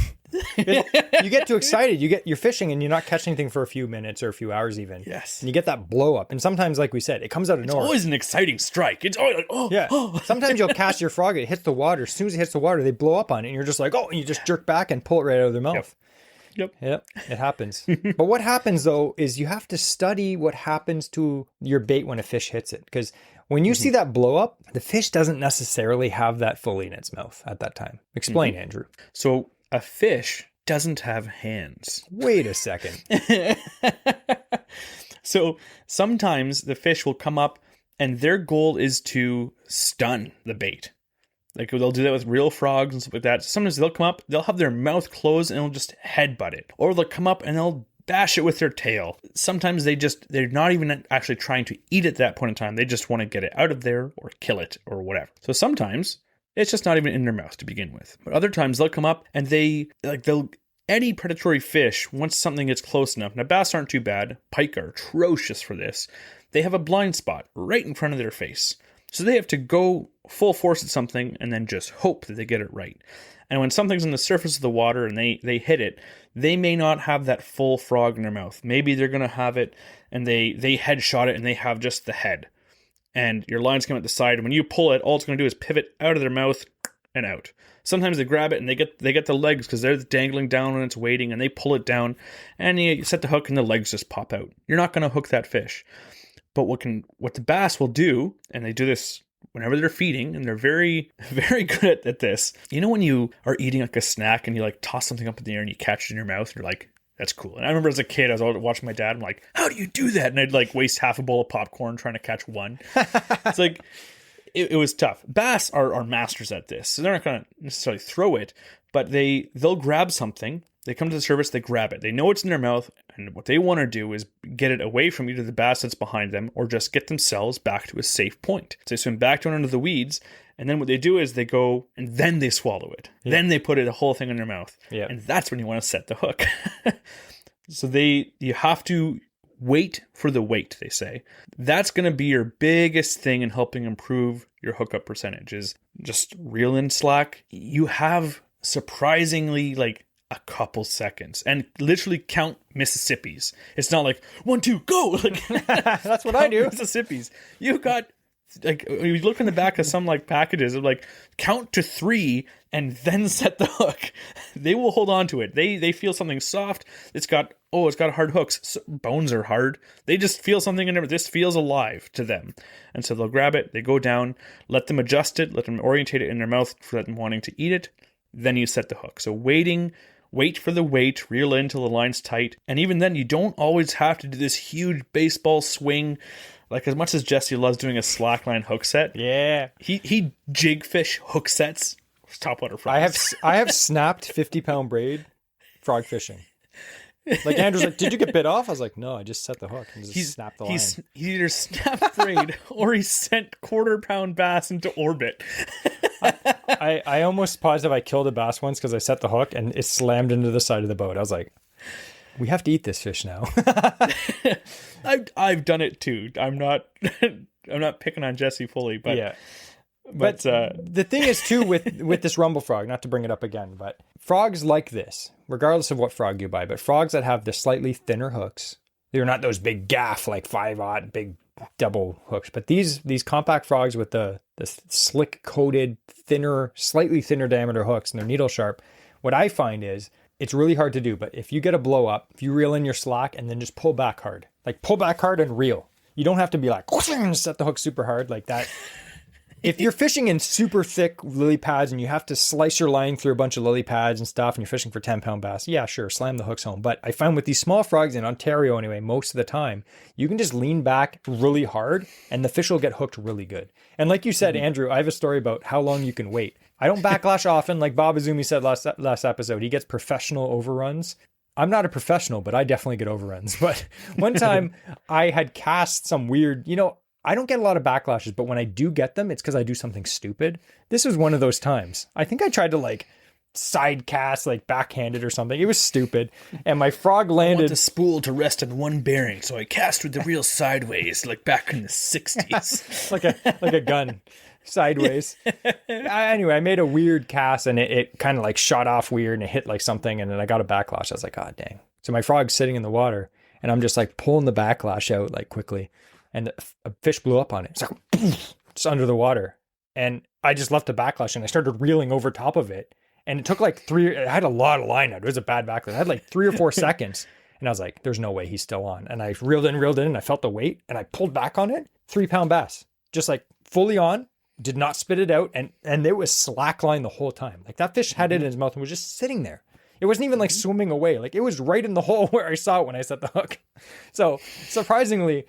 You get too excited. You're fishing and you're not catching anything for a few minutes or a few hours even. Yes. And you get that blow up. And sometimes, like we said, it comes out of nowhere. It's always an exciting strike. It's always like, oh. Yeah. Sometimes you'll cast your frog, it hits the water. As soon as it hits the water, they blow up on it. And you're just like, oh, and you just jerk back and pull it right out of their mouth. Yep. It happens. But what happens, though, is you have to study what happens to your bait when a fish hits it. Because when you see that blow up, the fish doesn't necessarily have that fully in its mouth at that time. Explain, Andrew. So a fish doesn't have hands. Wait a second. So sometimes the fish will come up and their goal is to stun the bait. Like they'll do that with real frogs and stuff like that. Sometimes they'll come up, they'll have their mouth closed and they'll just headbutt it. Or they'll come up and they'll bash it with their tail. Sometimes they're not even actually trying to eat at that point in time. They just want to get it out of there or kill it or whatever. So sometimes it's just not even in their mouth to begin with. But other times they'll come up and any predatory fish, once something gets close enough, now bass aren't too bad, pike are atrocious for this, they have a blind spot right in front of their face. So they have to go full force at something and then just hope that they get it right. And when something's on the surface of the water and they hit it, they may not have that full frog in their mouth. Maybe they're going to have it and they headshot it and they have just the head. And your line's come at the side. And when you pull it, all it's going to do is pivot out of their mouth and out. Sometimes they grab it and they get the legs because they're dangling down when it's waiting and they pull it down and you set the hook and the legs just pop out. You're not going to hook that fish. But what the bass will do, and they do this whenever they're feeding, and they're very, very good at this. You know when you are eating like a snack and you like toss something up in the air and you catch it in your mouth, and you're like, that's cool. And I remember as a kid, I was watching my dad, I'm like, how do you do that? And I'd like waste half a bowl of popcorn trying to catch one. It's like, it was tough. Bass are masters at this. So they're not going to necessarily throw it, but they'll grab something. They come to the surface, they grab it. They know it's in their mouth, and what they want to do is get it away from either the bass that's behind them or just get themselves back to a safe point. So they swim back down into the weeds, and then what they do is they go and then they swallow it. Yeah. Then they put the whole thing in their mouth. Yeah. And that's when you want to set the hook. So you have to wait for the weight, they say. That's going to be your biggest thing in helping improve your hookup percentage is just reel in slack. You have surprisingly like a couple seconds and literally count Mississippis. It's not like 1, 2, go. Like that's what I do. Mississippis. You got like you look in the back of some like packages of like count to 3 and then set the hook. They will hold on to it. They feel something soft. It's got hard hooks. So bones are hard. They just feel something in there. This feels alive to them. And so they'll grab it. They go down, let them adjust it, let them orientate it in their mouth for them wanting to eat it. Then you set the hook. So wait for the weight, reel in till the line's tight. And even then, you don't always have to do this huge baseball swing. Like as much as Jesse loves doing a slackline hook set. Yeah. He jigfish hook sets. Topwater frogs. I have snapped 50-pound braid frog fishing. Like Andrew's like, did you get bit off? I was like, no, I just set the hook and just snapped the line. He either snapped braid or he sent 1/4-pound bass into orbit. I almost positive I killed a bass once because I set the hook and it slammed into the side of the boat. I was like, we have to eat this fish now. I've done it too. I'm not picking on Jesse fully, but yeah. But the thing is too with this rumble frog, not to bring it up again, but frogs like this, regardless of what frog you buy, but frogs that have the slightly thinner hooks, they're not those big gaff like 5/0 big double hooks, but these compact frogs with the slick coated thinner, slightly thinner diameter hooks and they're needle sharp. What I find is it's really hard to do, but if you get a blow up, if you reel in your slack and then just pull back hard, like pull back hard and reel. You don't have to be like set the hook super hard like that. If you're fishing in super thick lily pads and you have to slice your line through a bunch of lily pads and stuff and you're fishing for 10-pound bass, yeah, sure, slam the hooks home. But I find with these small frogs in Ontario anyway, most of the time, you can just lean back really hard and the fish will get hooked really good. And like you said, Andrew, I have a story about how long you can wait. I don't backlash often, like Bob Azumi said last episode. He gets professional overruns. I'm not a professional, but I definitely get overruns. But one time I had cast some weird, I don't get a lot of backlashes, but when I do get them, it's because I do something stupid. This was one of those times. I think I tried to like side cast, like backhanded or something. It was stupid. And my frog I want landed. the spool to rest on one bearing, so I cast with the reel sideways, like back in the 60s. like a gun sideways. Anyway, I made a weird cast and it kind of like shot off weird and it hit like something. And then I got a backlash. I was like, oh, dang. So my frog's sitting in the water and I'm just like pulling the backlash out like quickly. And a fish blew up on it. It's like, poof, just under the water. And I just left the backlash and I started reeling over top of it. And it took like I had a lot of line out. It was a bad backlash. I had like 3 or 4 seconds. And I was like, there's no way he's still on. And I reeled in, and I felt the weight and I pulled back on it. 3-pound bass, just like fully on, did not spit it out. And it was slackline the whole time. Like that fish had it in his mouth and was just sitting there. It wasn't even like swimming away. Like it was right in the hole where I saw it when I set the hook. So surprisingly,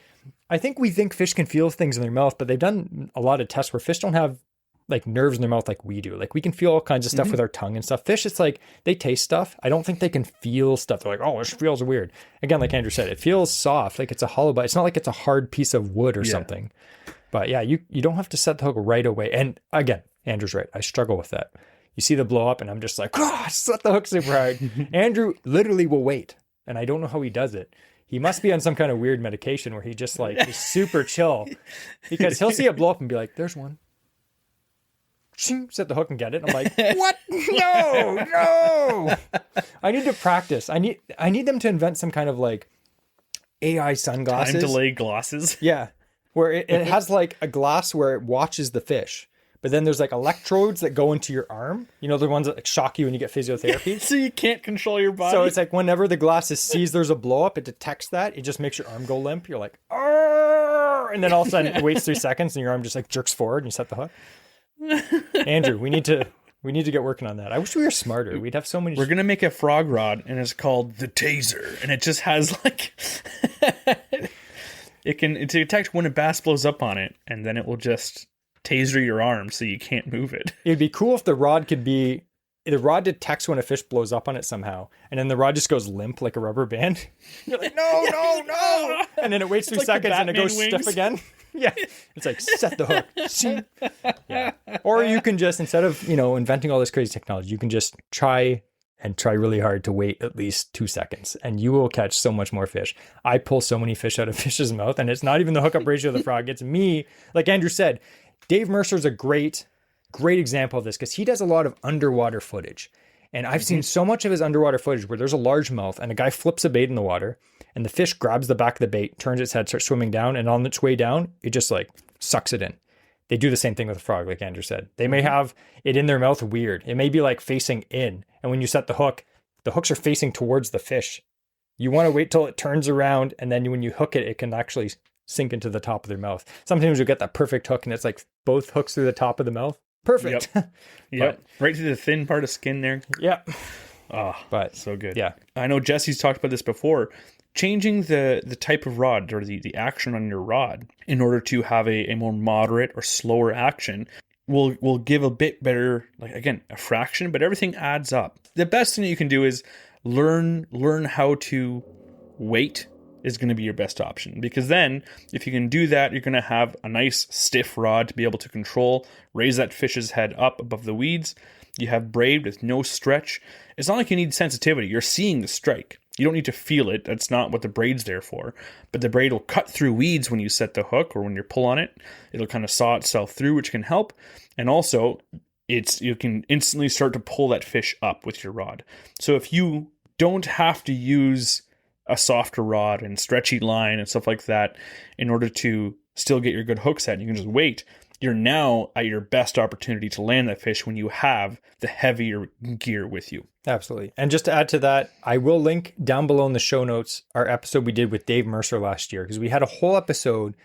I think we think fish can feel things in their mouth, but they've done a lot of tests where fish don't have like nerves in their mouth like we do. Like we can feel all kinds of stuff with our tongue and stuff. Fish, it's like they taste stuff. I don't think they can feel stuff. They're like, oh, it feels weird. Again, like Andrew said, it feels soft. Like it's a hollow bite. It's not like it's a hard piece of wood or something. But yeah, you don't have to set the hook right away. And again, Andrew's right. I struggle with that. You see the blow up and I'm just like, oh, set the hook super hard. Andrew literally will wait. And I don't know how he does it. He must be on some kind of weird medication where he just like is super chill because he'll see it blow up and be like, there's one. Set the hook and get it. I'm like, what? No. I need to practice. I need them to invent some kind of like AI sunglasses. Time delay glasses. Yeah. Where it has like a glass where it watches the fish. But then there's like electrodes that go into your arm. You know, the ones that like shock you when you get physiotherapy. So you can't control your body. So it's like whenever the glasses sees there's a blow up, it detects that. It just makes your arm go limp. You're like, arr! And then all of a sudden it waits 3 seconds and your arm just like jerks forward and you set the hook. Andrew, we need to get working on that. I wish we were smarter. We'd have so many. We're gonna make a frog rod, and it's called the taser, and it just has like it can detect when a bass blows up on it, and then it will just taser your arm so you can't move it. It'd be cool if the rod detects when a fish blows up on it somehow, and then the rod just goes limp like a rubber band. You're like, no, and then it waits 3 like seconds and it goes stiff again. Yeah, it's like set the hook. See? Yeah. Or you can just, instead of inventing all this crazy technology, you can just try really hard to wait at least 2 seconds, and you will catch so much more fish. I pull so many fish out of fish's mouth, and it's not even the hookup ratio of the frog. It's me. Like Andrew said, Dave Mercer's a great example of this because he does a lot of underwater footage. And I've seen so much of his underwater footage where there's a largemouth and a guy flips a bait in the water and the fish grabs the back of the bait, turns its head, starts swimming down, and on its way down, it just like sucks it in. They do the same thing with a frog, like Andrew said. They may have it in their mouth weird. It may be like facing in. And when you set the hooks are facing towards the fish. You want to wait till it turns around, and then when you hook it, it can actually sink into the top of their mouth. Sometimes you get that perfect hook and it's like both hooks through the top of the mouth. Perfect. Yep. Right to the thin part of skin there. Yeah. Oh, but so good. Yeah. I know Jesse's talked about this before. Changing the type of rod or the action on your rod in order to have a more moderate or slower action will give a bit better, like again, a fraction, but everything adds up. The best thing that you can do is learn how to wait is going to be your best option, because then if you can do that, you're going to have a nice stiff rod to be able to control, raise that fish's head up above the weeds. You have braid with no stretch. It's not like you need sensitivity. You're seeing the strike. You don't need to feel it. That's not what the braid's there for. But the braid will cut through weeds when you set the hook or when you pull on it. It'll kind of saw itself through, which can help. And also, you can instantly start to pull that fish up with your rod. So if you don't have to use a softer rod and stretchy line and stuff like that in order to still get your good hook set, you can just wait. You're now at your best opportunity to land that fish when you have the heavier gear with you. Absolutely. And just to add to that, I will link down below in the show notes our episode we did with Dave Mercer last year, because we had a whole episode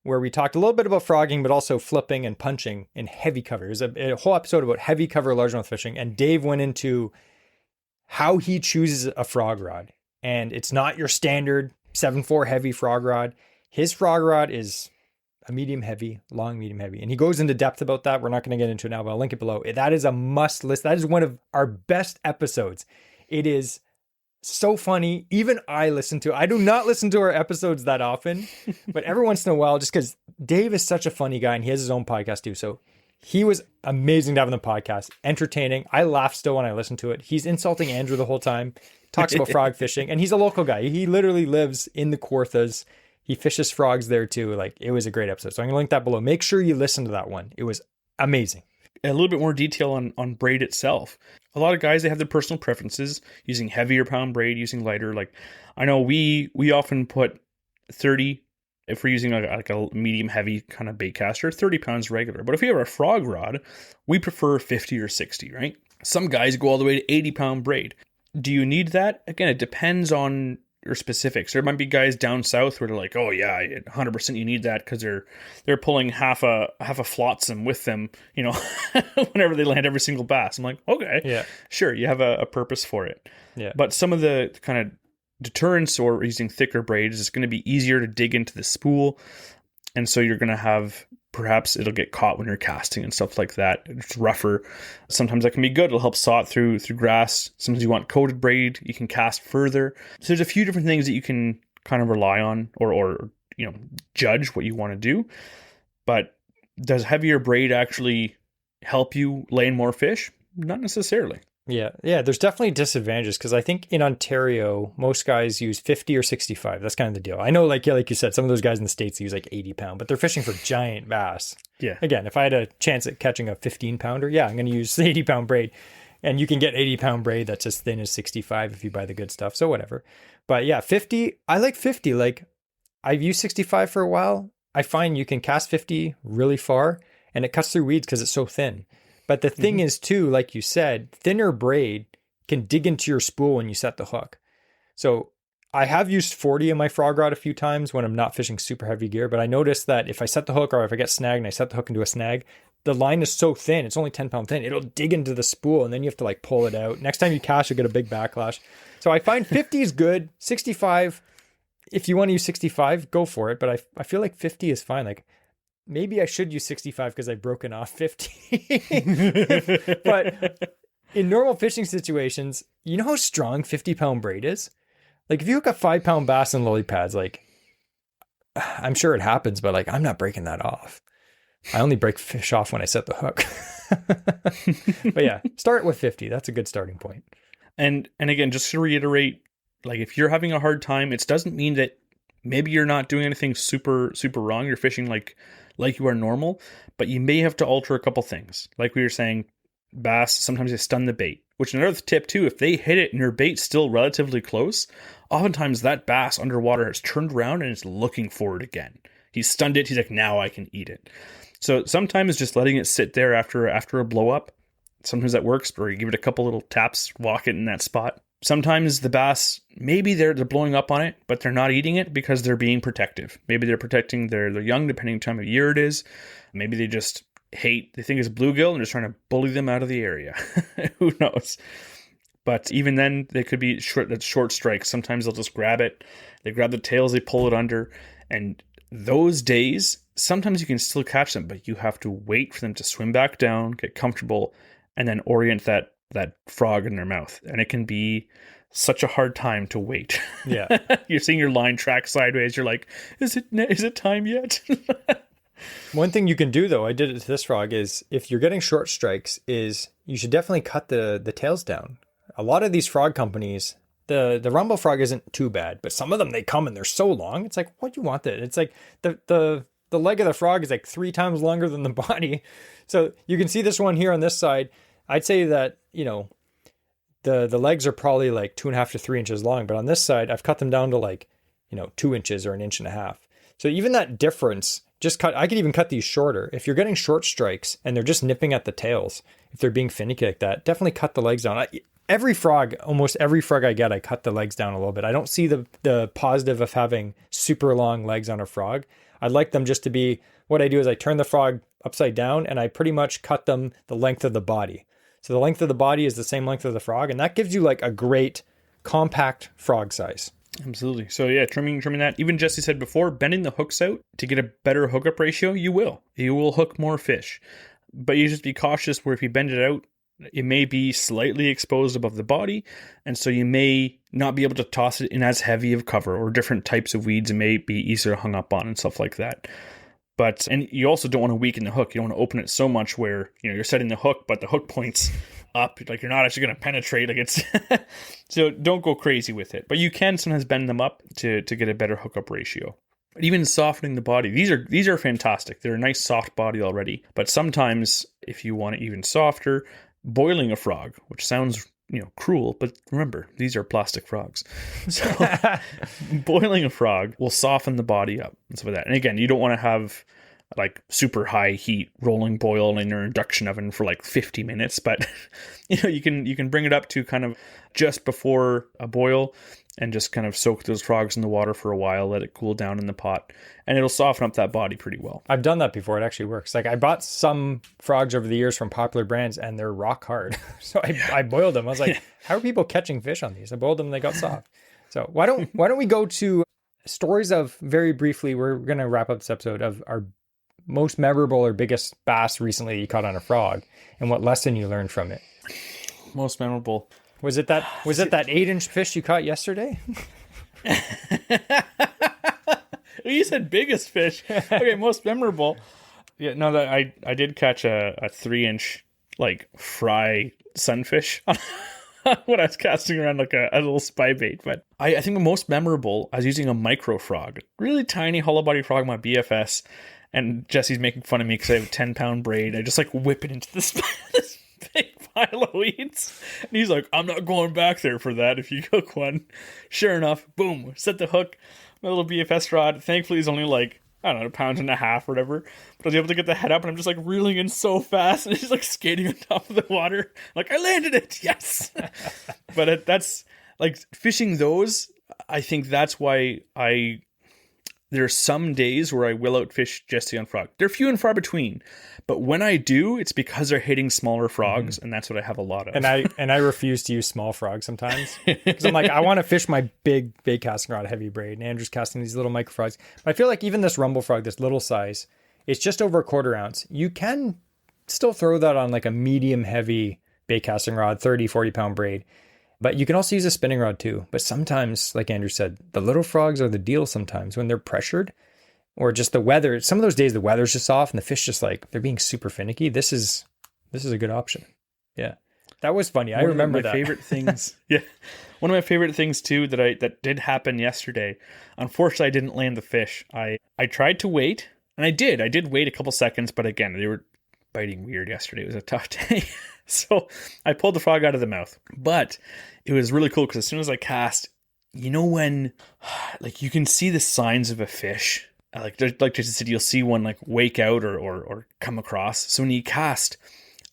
where we talked a little bit about frogging, but also flipping and punching in heavy cover. It was a whole episode about heavy cover largemouth fishing, and Dave went into how he chooses a frog rod. And it's not your standard 7.4 heavy frog rod. His frog rod is a medium heavy, long medium heavy. And he goes into depth about that. We're not going to get into it now, but I'll link it below. That is a must list. That is one of our best episodes. It is so funny. Even I listen to it. I do not listen to our episodes that often, but every once in a while, just because Dave is such a funny guy, and he has his own podcast too. So he was amazing to have on the podcast, entertaining. I laugh still when I listen to it. He's insulting Andrew the whole time, talks about frog fishing, and he's a local guy. He literally lives in the Kawarthas. He fishes frogs there too. Like, it was a great episode. So I'm gonna link that below. Make sure you listen to that one. It was amazing. A little bit more detail on braid itself. A lot of guys, they have their personal preferences, using heavier pound braid, using lighter. Like, I know we often put 30, if we're using like a medium heavy kind of bait caster, 30 pounds regular. But if we have our frog rod, we prefer 50 or 60, right? Some guys go all the way to 80 pound braid. Do you need that? Again, it depends on your specifics. There might be guys down south where they're like, oh yeah, 100% you need that because they're pulling half a flotsam with them, you know, whenever they land every single bass. I'm like, okay, Yeah. sure, you have a purpose for it. Yeah. But some of the kind of deterrents or using thicker braids is going to be easier to dig into the spool, and so you're going to have, perhaps it'll get caught when you're casting and stuff like that. It's rougher. Sometimes that can be good. It'll help saw it through grass. Sometimes you want coated braid. You can cast further. So there's a few different things that you can kind of rely on or you know, judge what you want to do. But does heavier braid actually help you land more fish? Not necessarily. Yeah. There's definitely disadvantages because I think in Ontario, most guys use 50 or 65. That's kind of the deal. I know, like you said, some of those guys in the States use like 80 pound, but they're fishing for giant bass. Yeah. Again, if I had a chance at catching a 15 pounder, yeah, I'm going to use 80 pound braid. And you can get 80 pound braid that's as thin as 65 if you buy the good stuff. So whatever. But yeah, 50, I like 50. Like, I've used 65 for a while. I find you can cast 50 really far and it cuts through weeds because it's so thin. But the thing is too, like you said, thinner braid can dig into your spool when you set the hook. So I have used 40 in my frog rod a few times when I'm not fishing super heavy gear, but I noticed that if I set the hook or if I get snagged and I set the hook into a snag, the line is so thin, it's only 10 pound thin, it'll dig into the spool and then you have to like pull it out. Next time you cast, you'll get a big backlash. So I find 50 is good. 65, if you want to use 65, go for it. But I feel like 50 is fine. Like, maybe I should use 65 because I've broken off 50. But in normal fishing situations, you know how strong 50 pound braid is? Like, if you hook a 5 pound bass in lily pads, like, I'm sure it happens, but like, I'm not breaking that off. I only break fish off when I set the hook. But yeah, start with 50. That's a good starting point. And again, just to reiterate, like, if you're having a hard time, it doesn't mean that maybe you're not doing anything super, super wrong. You're fishing like you are normal, but you may have to alter a couple things. Like we were saying, bass, sometimes they stun the bait, which another tip too, if they hit it and your bait's still relatively close, oftentimes that bass underwater has turned around and is looking for it again. He's stunned it. He's like, now I can eat it. So sometimes just letting it sit there after a blow up, sometimes that works, or you give it a couple little taps, walk it in that spot. Sometimes the bass, maybe they're blowing up on it, but they're not eating it because they're being protective. Maybe they're protecting their young, depending on the time of year it is. Maybe they just they think it's bluegill and they're just trying to bully them out of the area. Who knows? But even then, they could be short strikes. Sometimes they'll just grab it. They grab the tails, they pull it under. And those days, sometimes you can still catch them, but you have to wait for them to swim back down, get comfortable, and then orient that frog in their mouth. And it can be such a hard time to wait. Yeah. You're seeing your line track sideways. You're like, is it time yet? One thing you can do, though, I did it to this frog, is if you're getting short strikes, is you should definitely cut the tails down. A lot of these frog companies, the rumble frog isn't too bad, but some of them, they come and they're so long. It's like, what do you want that? It's like the leg of the frog is like 3 times longer than the body. So you can see this one here on this side. I'd say that, you know, the legs are probably like 2.5 to 3 inches long, but on this side, I've cut them down to like, 2 inches or 1.5 inches. So even that difference, I could even cut these shorter. If you're getting short strikes and they're just nipping at the tails, if they're being finicky like that, definitely cut the legs down. Almost every frog I get, I cut the legs down a little bit. I don't see the positive of having super long legs on a frog. I'd like them just to be, what I do is I turn the frog upside down and I pretty much cut them the length of the body. So the length of the body is the same length of the frog, and that gives you like a great compact frog size. Absolutely. So yeah, trimming that. Even Jesse said before, bending the hooks out to get a better hookup ratio, you will hook more fish. But you just be cautious where if you bend it out, it may be slightly exposed above the body, and so you may not be able to toss it in as heavy of cover, or different types of weeds it may be easier hung up on and stuff like that. And you also don't want to weaken the hook. You don't want to open it so much where, you're setting the hook, but the hook points up. Like you're not actually going to penetrate. Like it's so don't go crazy with it. But you can sometimes bend them up to get a better hookup ratio. But even softening the body, these are fantastic. They're a nice soft body already. But sometimes if you want it even softer, boiling a frog, which sounds cruel, but remember, these are plastic frogs. So boiling a frog will soften the body up and stuff like that. And again, you don't want to have like super high heat rolling boil in your induction oven for like 50 minutes, but you can bring it up to kind of just before a boil and just kind of soak those frogs in the water for a while, let it cool down in the pot, and it'll soften up that body pretty well. I've done that before. It actually works. Like I bought some frogs over the years from popular brands and they're rock hard. So I boiled them. I was like, how are people catching fish on these? I boiled them and they got soft. So why don't we go to stories of, very briefly, we're going to wrap up this episode, of our most memorable or biggest bass recently you caught on a frog and what lesson you learned from it. Most memorable. Was it that 8-inch fish you caught yesterday? You said biggest fish. Okay, most memorable. Yeah, no, that I did catch a 3-inch like fry sunfish when I was casting around like a little spy bait. But I think the most memorable, I was using a micro frog, really tiny hollow body frog, my BFS, and Jesse's making fun of me because I have a 10-pound braid. I just like whip it into this big pile of weeds. And he's like, I'm not going back there for that if you cook one. Sure enough, boom, set the hook, my little BFS rod. Thankfully, it's only like, I don't know, 1.5 pounds or whatever. But I was able to get the head up and I'm just like reeling in so fast and it's like skating on top of the water. Like, I landed it, yes. But that's like fishing those. I think that's why there are some days where I will outfish Jesse on frog. They're few and far between, but when I do, it's because they're hitting smaller frogs, and that's what I have a lot of. And I refuse to use small frogs sometimes because I'm like, I want to fish my big bait casting rod, heavy braid, and Andrew's casting these little micro frogs. But I feel like even this rumble frog, this little size, it's just over 1/4 ounce. You can still throw that on like a medium heavy bait casting rod, 30-40 pound braid. But you can also use a spinning rod too. But sometimes, like Andrew said, the little frogs are the deal sometimes when they're pressured or just the weather. Some of those days the weather's just off and the fish just like, they're being super finicky. This is a good option. Yeah. That was funny. I remember that. Favorite things. Yeah. One of my favorite things too that did happen yesterday. Unfortunately, I didn't land the fish. I tried to wait, and I did wait a couple seconds, but again, they were biting weird yesterday. It was a tough day. So I pulled the frog out of the mouth, but it was really cool because as soon as I cast, when like you can see the signs of a fish, like Jason said, you'll see one like wake out or come across. So when you cast,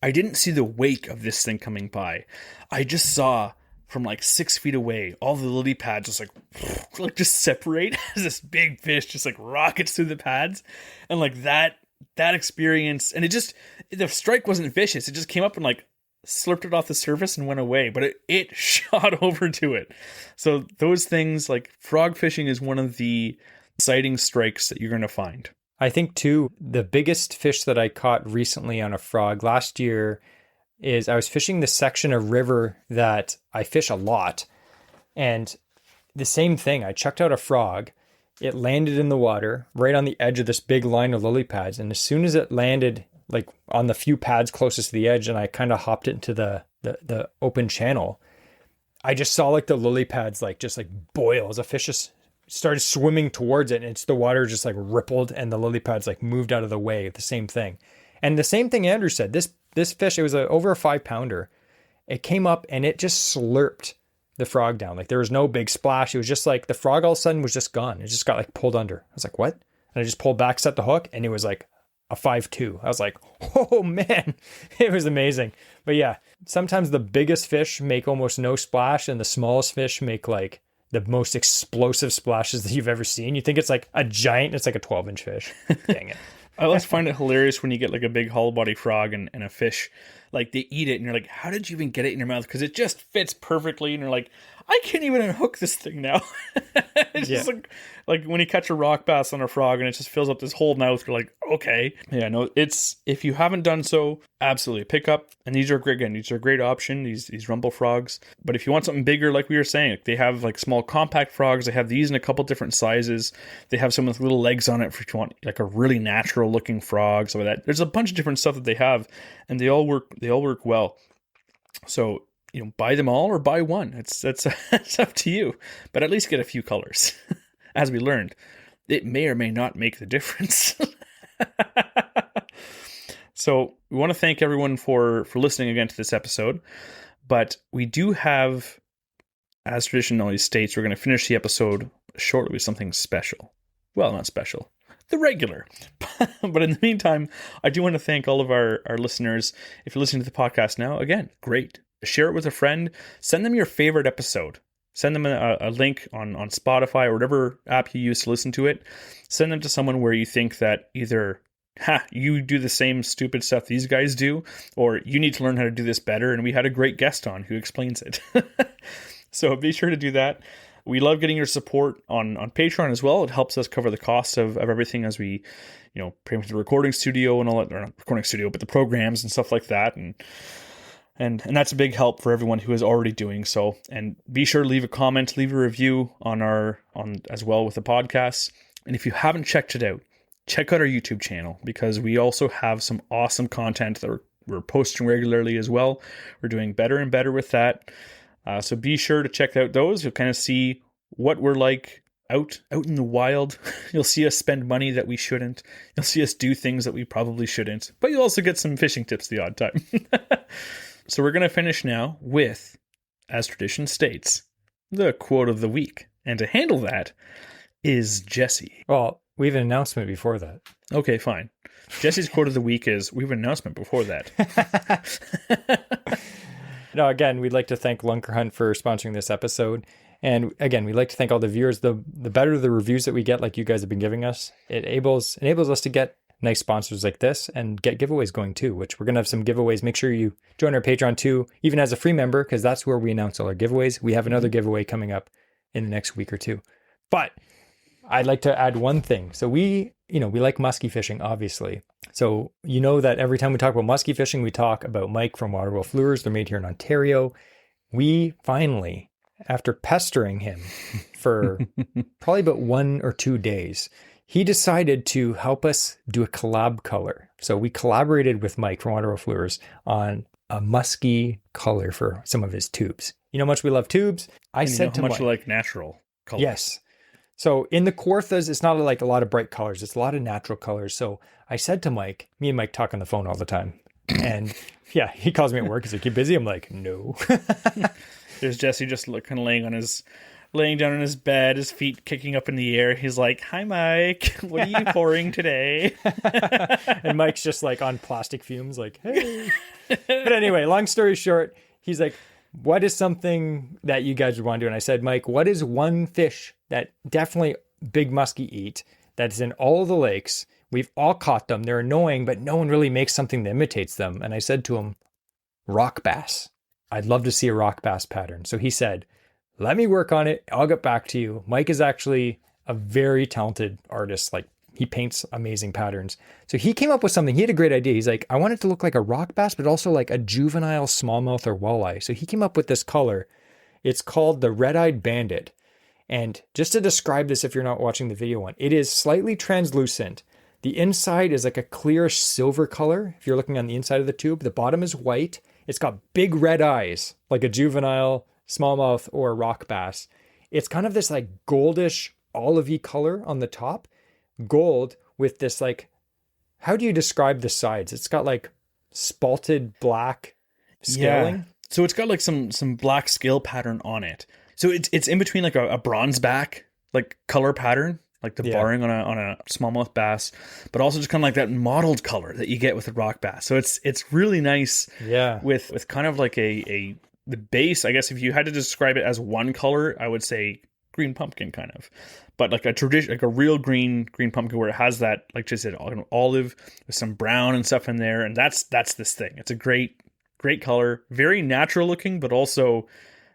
I didn't see the wake of this thing coming by. I just saw from like 6 feet away, all the lily pads just like just separate as this big fish just like rockets through the pads. And like that experience, and the strike wasn't vicious. It just came up and like slurped it off the surface and went away, but it shot over to it. So those things, like frog fishing is one of the exciting strikes that you're going to find. I think too, the biggest fish that I caught recently on a frog last year is I was fishing the section of river that I fish a lot. And the same thing, I chucked out a frog. It landed in the water right on the edge of this big line of lily pads. And as soon as it landed like on the few pads closest to the edge and I kind of hopped it into the open channel, I just saw like the lily pads just boil as a fish just started swimming towards it, and it's the water just like rippled and the lily pads like moved out of the way. The same thing. And the same thing Andrew said, this fish, it was over a 5-pounder. It came up and it just slurped the frog down. Like there was no big splash. It was just like the frog all of a sudden was just gone. It just got like pulled under. I was like, what? And I just pulled back, set the hook, and it was like a 5.2. I was like, oh man, it was amazing. But yeah, sometimes the biggest fish make almost no splash and the smallest fish make like the most explosive splashes that you've ever seen. You think it's like a giant, it's like a 12-inch fish. Dang it. I always find it hilarious when you get like a big hollow body frog and a fish like they eat it and you're like, how did you even get it in your mouth? Because it just fits perfectly. And you're like, I can't even unhook this thing now. It's just like when you catch a rock bass on a frog and it just fills up this whole mouth. You're like, okay. Yeah, no, it's, if you haven't done so, absolutely pick up. And these are great, again, these are a great option, these rumble frogs. But if you want something bigger, like we were saying, they have like small compact frogs. They have these in a couple different sizes. They have some with little legs on it for if you want like a really natural looking frog. So that there's a bunch of different stuff that they have, and they all work well. So, you know, buy them all or buy one. It's up to you. But at least get a few colors. As we learned, it may or may not make the difference. So we want to thank everyone for listening again to this episode. But we do have, as tradition always states, we're going to finish the episode shortly with something special. Well, not special. The regular. But in the meantime, I do want to thank all of our listeners. If you're listening to the podcast now, again, great. Share it with a friend. Send them your favorite episode. Send them a link on Spotify or whatever app you use to listen to it. Send them to someone where you think that either, you do the same stupid stuff these guys do, or you need to learn how to do this better, and we had a great guest on who explains it. So be sure to do that. We love getting your support on Patreon as well. It helps us cover the costs of everything as we, you know, pay for the recording studio and all that, or not recording studio, but the programs and stuff like that. And that's a big help for everyone who is already doing so. And be sure to leave a comment, leave a review on as well with the podcast. And if you haven't checked it out, check out our YouTube channel, because we also have some awesome content that we're posting regularly as well. We're doing better and better with that. So be sure to check out those. You'll kind of see what we're like out in the wild. You'll see us spend money that we shouldn't. You'll see us do things that we probably shouldn't. But you'll also get some fishing tips the odd time. So we're going to finish now with, as tradition states, the quote of the week. And to handle that is Jesse. Well, we have an announcement before that. Okay, fine. Jesse's quote of the week is, we have an announcement before that. No, again, we'd like to thank Lunker Hunt for sponsoring this episode. And again, we'd like to thank all the viewers. The better the reviews that we get, like you guys have been giving us, it enables us to get nice sponsors like this and get giveaways going too, which we're going to have some giveaways. Make sure you join our Patreon too, even as a free member, because that's where we announce all our giveaways. We have another giveaway coming up in the next week or two. But I'd like to add one thing. So we like musky fishing, obviously. So you know that every time we talk about musky fishing, we talk about Mike from Waterwolf Lures. They're made here in Ontario. We finally, after pestering him for probably about 1 or 2 days, he decided to help us do a collab color. So we collaborated with Mike from Waterwolf Lures on a musky color for some of his tubes. You know how much we love tubes? I said to Mike, how much we like natural colors. Yes. So in the Kawarthas, it's not like a lot of bright colors. It's a lot of natural colors. So I said to Mike, me and Mike talk on the phone all the time. And yeah, he calls me at work. He's like, you busy? I'm like, no. There's Jesse just kind of laying down on his bed, his feet kicking up in the air. He's like, hi, Mike. What are you pouring today? And Mike's just like on plastic fumes, like, hey. But anyway, long story short, he's like, what is something that you guys would want to do? And I said, Mike, what is one fish that definitely big muskie eat that's in all the lakes? We've all caught them. They're annoying, but no one really makes something that imitates them. And I said to him, rock bass. I'd love to see a rock bass pattern. So he said, let me work on it. I'll get back to you. Mike is actually a very talented artist. Like, he paints amazing patterns. So he came up with something. He had a great idea. He's like, I want it to look like a rock bass, but also like a juvenile smallmouth or walleye. So he came up with this color. It's called the red-eyed bandit. And just to describe this, if you're not watching the video one, it is slightly translucent. The inside is like a clear silver color. If you're looking on the inside of the tube, the bottom is white. It's got big red eyes, like a juvenile smallmouth or a rock bass. It's kind of this like goldish olivey color on the top, gold with this like, how do you describe the sides? It's got like spalted black scaling. Yeah. So it's got like some black scale pattern on it. So it's in between like a bronze back like color pattern, like the barring on a smallmouth bass, but also just kind of like that mottled color that you get with a rock bass. So it's really nice. Yeah. With kind of like the base, I guess if you had to describe it as one color, I would say green pumpkin kind of. But like a tradition, like a real green pumpkin where it has that, like just said, olive with some brown and stuff in there. And that's this thing. It's a great Great color, very natural looking, but also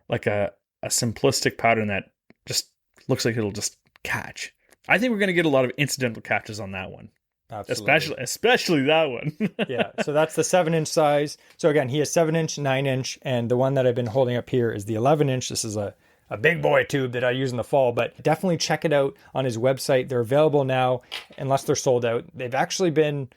like a simplistic pattern that just looks like it'll just catch. I think we're going to get a lot of incidental catches on that one. Absolutely. Especially that one. Yeah, so that's the 7-inch size. So again, he has 7-inch, 9-inch, and the one that I've been holding up here is the 11-inch. This is a big boy tube that I use in the fall, but definitely check it out on his website. They're available now, unless they're sold out. They've actually been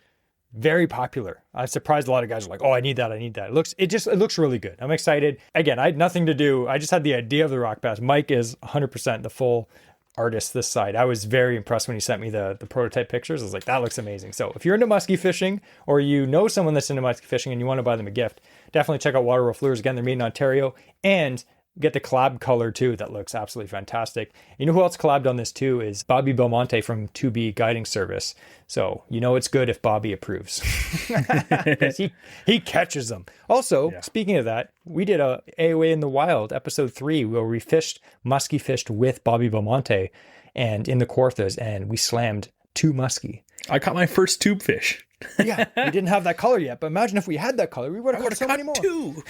very popular. I'm surprised a lot of guys are like, oh, I need that. It looks really good. I'm excited. Again, I had nothing to do. I just had the idea of the rock bass. Mike is 100% the full artist this side. I was very impressed when he sent me the prototype pictures. I was like, that looks amazing. So if you're into muskie fishing, or you know someone that's into muskie fishing and you want to buy them a gift, definitely check out Water Wolf Lures. Again, they're made in Ontario, and get the collab color too. That looks absolutely fantastic. You know who else collabed on this too is Bobby Belmonte from 2B Guiding Service. So you know it's good if Bobby approves. Because he catches them. Also, Speaking of that, we did a AOA in the Wild episode 3 where we muskie fished with Bobby Belmonte and in the Kawarthas, and we slammed 2 muskie. I caught my first tube fish. Yeah, we didn't have that color yet, but imagine if we had that color, we would have caught so many more. 2.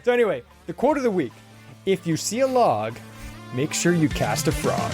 So anyway, the quote of the week: if you see a log, make sure you cast a frog.